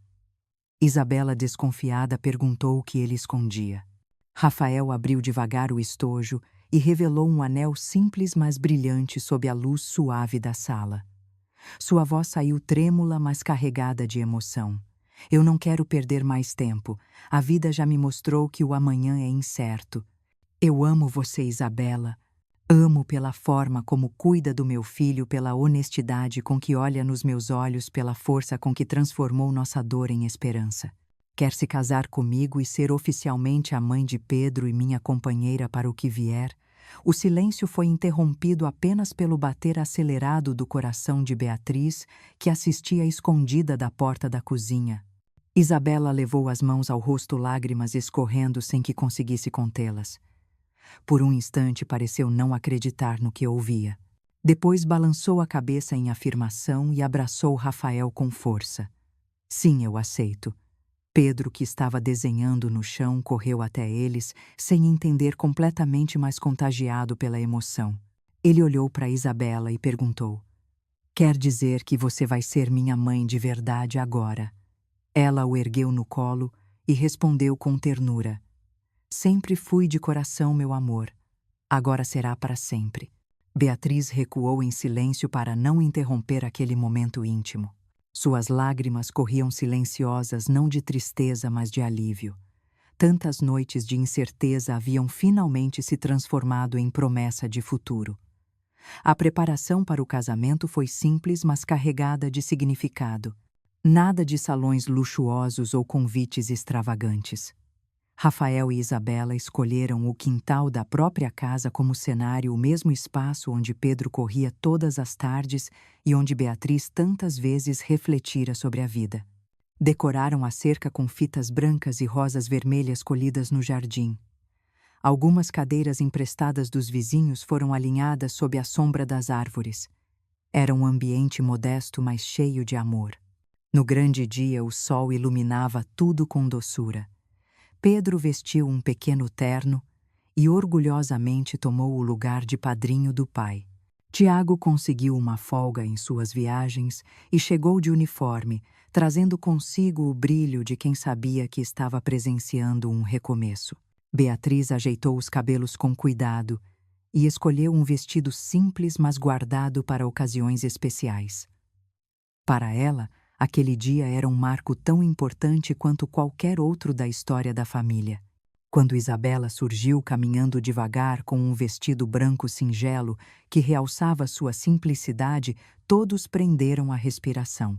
Isabela, desconfiada, perguntou o que ele escondia. Rafael abriu devagar o estojo e revelou um anel simples mas brilhante sob a luz suave da sala. Sua voz saiu trêmula, mas carregada de emoção. Eu não quero perder mais tempo. A vida já me mostrou que o amanhã é incerto. Eu amo você, Isabela. Amo pela forma como cuida do meu filho, pela honestidade com que olha nos meus olhos, pela força com que transformou nossa dor em esperança. Quer se casar comigo e ser oficialmente a mãe de Pedro e minha companheira para o que vier? O silêncio foi interrompido apenas pelo bater acelerado do coração de Beatriz, que assistia escondida da porta da cozinha. Isabela levou as mãos ao rosto, lágrimas escorrendo sem que conseguisse contê-las. Por um instante pareceu não acreditar no que ouvia. Depois balançou a cabeça em afirmação e abraçou Rafael com força. Sim, eu aceito. Pedro, que estava desenhando no chão, correu até eles, sem entender, completamente, mas contagiado pela emoção. Ele olhou para Isabela e perguntou: "Quer dizer que você vai ser minha mãe de verdade agora?" Ela o ergueu no colo e respondeu com ternura: Sempre fui de coração, meu amor. Agora será para sempre. Beatriz recuou em silêncio para não interromper aquele momento íntimo. Suas lágrimas corriam silenciosas não de tristeza, mas de alívio. Tantas noites de incerteza haviam finalmente se transformado em promessa de futuro. A preparação para o casamento foi simples, mas carregada de significado. Nada de salões luxuosos ou convites extravagantes. Rafael e Isabela escolheram o quintal da própria casa como cenário, o mesmo espaço onde Pedro corria todas as tardes e onde Beatriz tantas vezes refletira sobre a vida. Decoraram a cerca com fitas brancas e rosas vermelhas colhidas no jardim. Algumas cadeiras emprestadas dos vizinhos foram alinhadas sob a sombra das árvores. Era um ambiente modesto, mas cheio de amor. No grande dia, o sol iluminava tudo com doçura. Pedro vestiu um pequeno terno e orgulhosamente tomou o lugar de padrinho do pai. Tiago conseguiu uma folga em suas viagens e chegou de uniforme, trazendo consigo o brilho de quem sabia que estava presenciando um recomeço. Beatriz ajeitou os cabelos com cuidado e escolheu um vestido simples, mas guardado para ocasiões especiais. Para ela, aquele dia era um marco tão importante quanto qualquer outro da história da família. Quando Isabela surgiu caminhando devagar com um vestido branco singelo que realçava sua simplicidade, todos prenderam a respiração.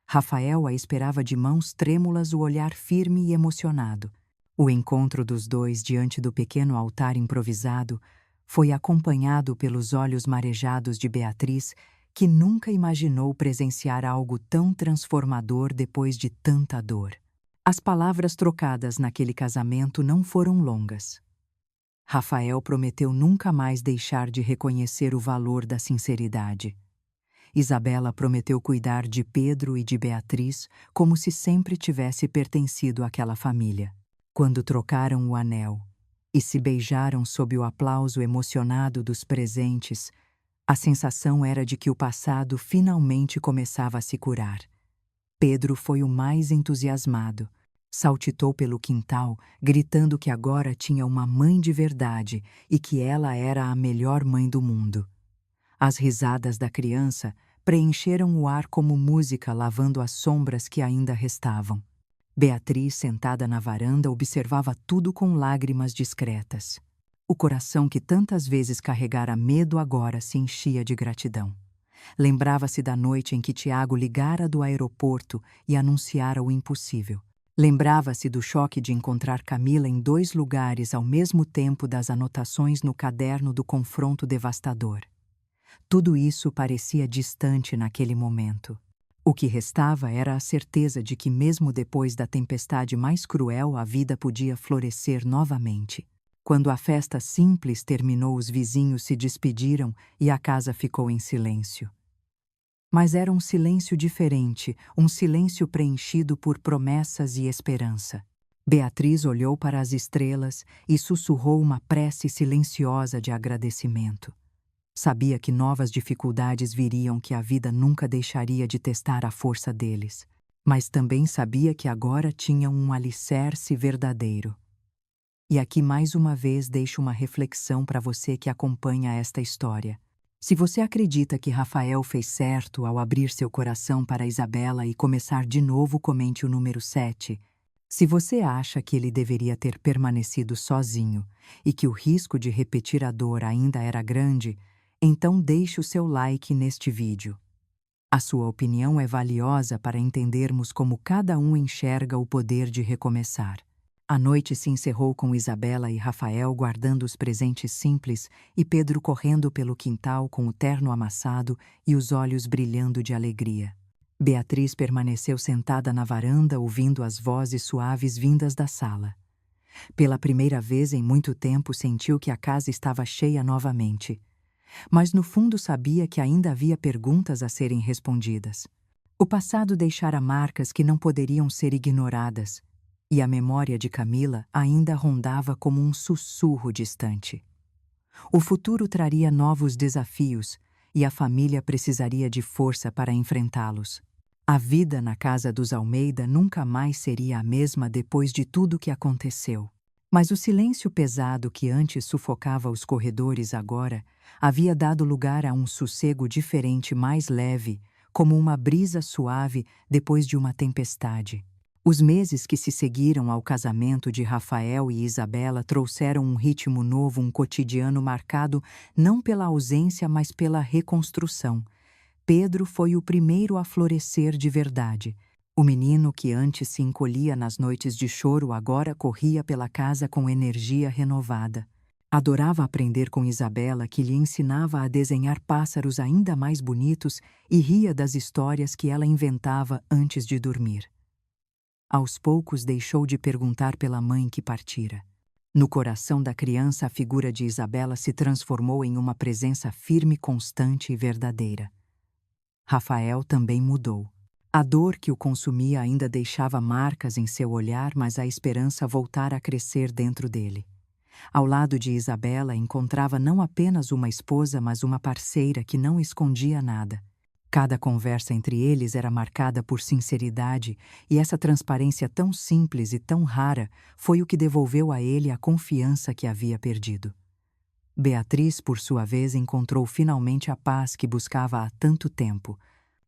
Rafael a esperava de mãos trêmulas, o olhar firme e emocionado. O encontro dos dois diante do pequeno altar improvisado foi acompanhado pelos olhos marejados de Beatriz, que nunca imaginou presenciar algo tão transformador depois de tanta dor. As palavras trocadas naquele casamento não foram longas. Rafael prometeu nunca mais deixar de reconhecer o valor da sinceridade. Isabela prometeu cuidar de Pedro e de Beatriz como se sempre tivesse pertencido àquela família. Quando trocaram o anel e se beijaram sob o aplauso emocionado dos presentes, a sensação era de que o passado finalmente começava a se curar. Pedro foi o mais entusiasmado. Saltitou pelo quintal, gritando que agora tinha uma mãe de verdade e que ela era a melhor mãe do mundo. As risadas da criança preencheram o ar como música, lavando as sombras que ainda restavam. Beatriz, sentada na varanda, observava tudo com lágrimas discretas. O coração que tantas vezes carregara medo agora se enchia de gratidão. Lembrava-se da noite em que Tiago ligara do aeroporto e anunciara o impossível. Lembrava-se do choque de encontrar Camila em 2 lugares ao mesmo tempo, das anotações no caderno do confronto devastador. Tudo isso parecia distante naquele momento. O que restava era a certeza de que, mesmo depois da tempestade mais cruel, a vida podia florescer novamente. Quando a festa simples terminou, os vizinhos se despediram e a casa ficou em silêncio. Mas era um silêncio diferente, um silêncio preenchido por promessas e esperança. Beatriz olhou para as estrelas e sussurrou uma prece silenciosa de agradecimento. Sabia que novas dificuldades viriam, que a vida nunca deixaria de testar a força deles. Mas também sabia que agora tinham um alicerce verdadeiro. E aqui mais uma vez deixo uma reflexão para você que acompanha esta história. Se você acredita que Rafael fez certo ao abrir seu coração para Isabela e começar de novo, comente o número 7. Se você acha que ele deveria ter permanecido sozinho e que o risco de repetir a dor ainda era grande, então deixe o seu like neste vídeo. A sua opinião é valiosa para entendermos como cada um enxerga o poder de recomeçar. A noite se encerrou com Isabela e Rafael guardando os presentes simples e Pedro correndo pelo quintal com o terno amassado e os olhos brilhando de alegria. Beatriz permaneceu sentada na varanda, ouvindo as vozes suaves vindas da sala. Pela primeira vez em muito tempo sentiu que a casa estava cheia novamente. Mas no fundo sabia que ainda havia perguntas a serem respondidas. O passado deixara marcas que não poderiam ser ignoradas, e a memória de Camila ainda rondava como um sussurro distante. O futuro traria novos desafios e a família precisaria de força para enfrentá-los. A vida na casa dos Almeida nunca mais seria a mesma depois de tudo que aconteceu. Mas o silêncio pesado que antes sufocava os corredores agora havia dado lugar a um sossego diferente, mais leve, como uma brisa suave depois de uma tempestade. Os meses que se seguiram ao casamento de Rafael e Isabela trouxeram um ritmo novo, um cotidiano marcado não pela ausência, mas pela reconstrução. Pedro foi o primeiro a florescer de verdade. O menino que antes se encolhia nas noites de choro agora corria pela casa com energia renovada. Adorava aprender com Isabela, que lhe ensinava a desenhar pássaros ainda mais bonitos, e ria das histórias que ela inventava antes de dormir. Aos poucos deixou de perguntar pela mãe que partira. No coração da criança, a figura de Isabela se transformou em uma presença firme, constante e verdadeira. Rafael também mudou. A dor que o consumia ainda deixava marcas em seu olhar, mas a esperança voltara a crescer dentro dele. Ao lado de Isabela, encontrava não apenas uma esposa, mas uma parceira que não escondia nada. Cada conversa entre eles era marcada por sinceridade, e essa transparência tão simples e tão rara foi o que devolveu a ele a confiança que havia perdido. Beatriz, por sua vez, encontrou finalmente a paz que buscava há tanto tempo.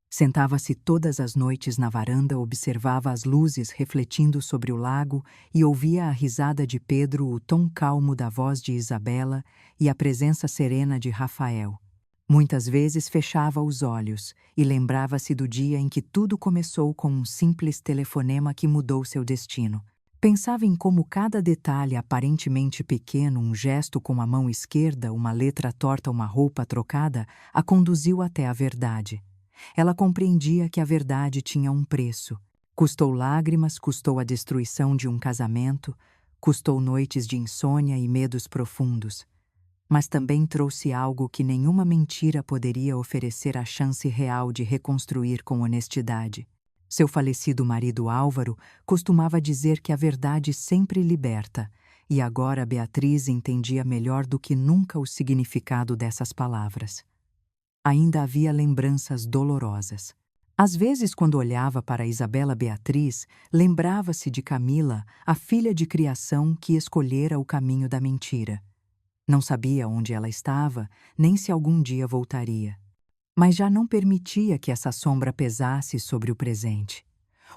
Sentava-se todas as noites na varanda, observava as luzes refletindo sobre o lago e ouvia a risada de Pedro, o tom calmo da voz de Isabela e a presença serena de Rafael. Muitas vezes fechava os olhos e lembrava-se do dia em que tudo começou com um simples telefonema que mudou seu destino. Pensava em como cada detalhe aparentemente pequeno, um gesto com a mão esquerda, uma letra torta, uma roupa trocada, a conduziu até a verdade. Ela compreendia que a verdade tinha um preço. Custou lágrimas, custou a destruição de um casamento, custou noites de insônia e medos profundos. Mas também trouxe algo que nenhuma mentira poderia oferecer, a chance real de reconstruir com honestidade. Seu falecido marido Álvaro costumava dizer que a verdade sempre liberta, e agora Beatriz entendia melhor do que nunca o significado dessas palavras. Ainda havia lembranças dolorosas. Às vezes, quando olhava para Isabela Beatriz, lembrava-se de Camila, a filha de criação que escolhera o caminho da mentira. Não sabia onde ela estava, nem se algum dia voltaria. Mas já não permitia que essa sombra pesasse sobre o presente.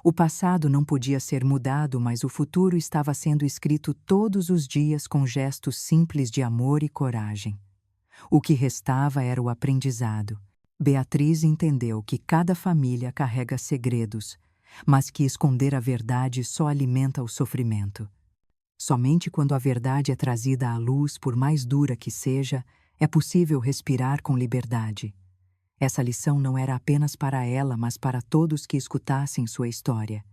O passado não podia ser mudado, mas o futuro estava sendo escrito todos os dias com gestos simples de amor e coragem. O que restava era o aprendizado. Beatriz entendeu que cada família carrega segredos, mas que esconder a verdade só alimenta o sofrimento. Somente quando a verdade é trazida à luz, por mais dura que seja, é possível respirar com liberdade. Essa lição não era apenas para ela, mas para todos que escutassem sua história.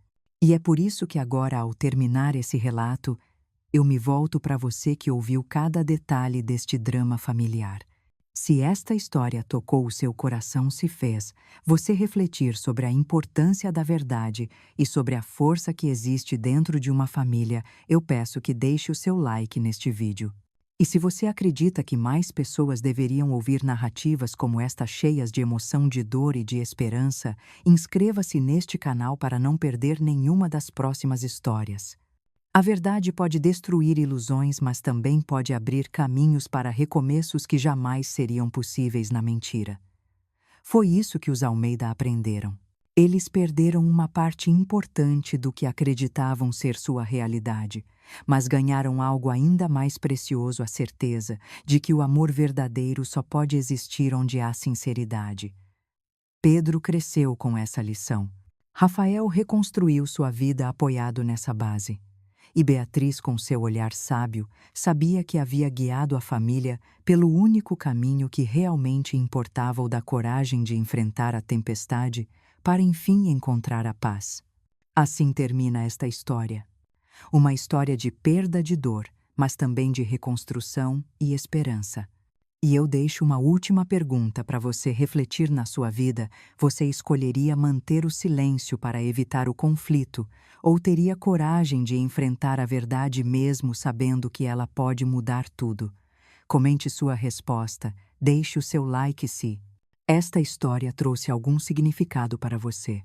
E é por isso que agora, ao terminar esse relato, eu me volto para você que ouviu cada detalhe deste drama familiar. Se esta história tocou o seu coração, se fez você refletir sobre a importância da verdade e sobre a força que existe dentro de uma família, eu peço que deixe o seu like neste vídeo. E se você acredita que mais pessoas deveriam ouvir narrativas como esta, cheias de emoção, de dor e de esperança, inscreva-se neste canal para não perder nenhuma das próximas histórias. A verdade pode destruir ilusões, mas também pode abrir caminhos para recomeços que jamais seriam possíveis na mentira. Foi isso que os Almeida aprenderam. Eles perderam uma parte importante do que acreditavam ser sua realidade, mas ganharam algo ainda mais precioso: a certeza de que o amor verdadeiro só pode existir onde há sinceridade. Pedro cresceu com essa lição. Rafael reconstruiu sua vida apoiado nessa base. E Beatriz, com seu olhar sábio, sabia que havia guiado a família pelo único caminho que realmente importava, o da coragem de enfrentar a tempestade para enfim encontrar a paz. Assim termina esta história. Uma história de perda, de dor, mas também de reconstrução e esperança. E eu deixo uma última pergunta para você refletir na sua vida: você escolheria manter o silêncio para evitar o conflito, ou teria coragem de enfrentar a verdade mesmo sabendo que ela pode mudar tudo? Comente sua resposta, deixe o seu like se esta história trouxe algum significado para você.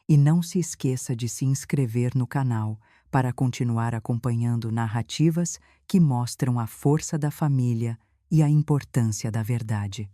E não se esqueça de se inscrever no canal para continuar acompanhando narrativas que mostram a força da família e a importância da verdade.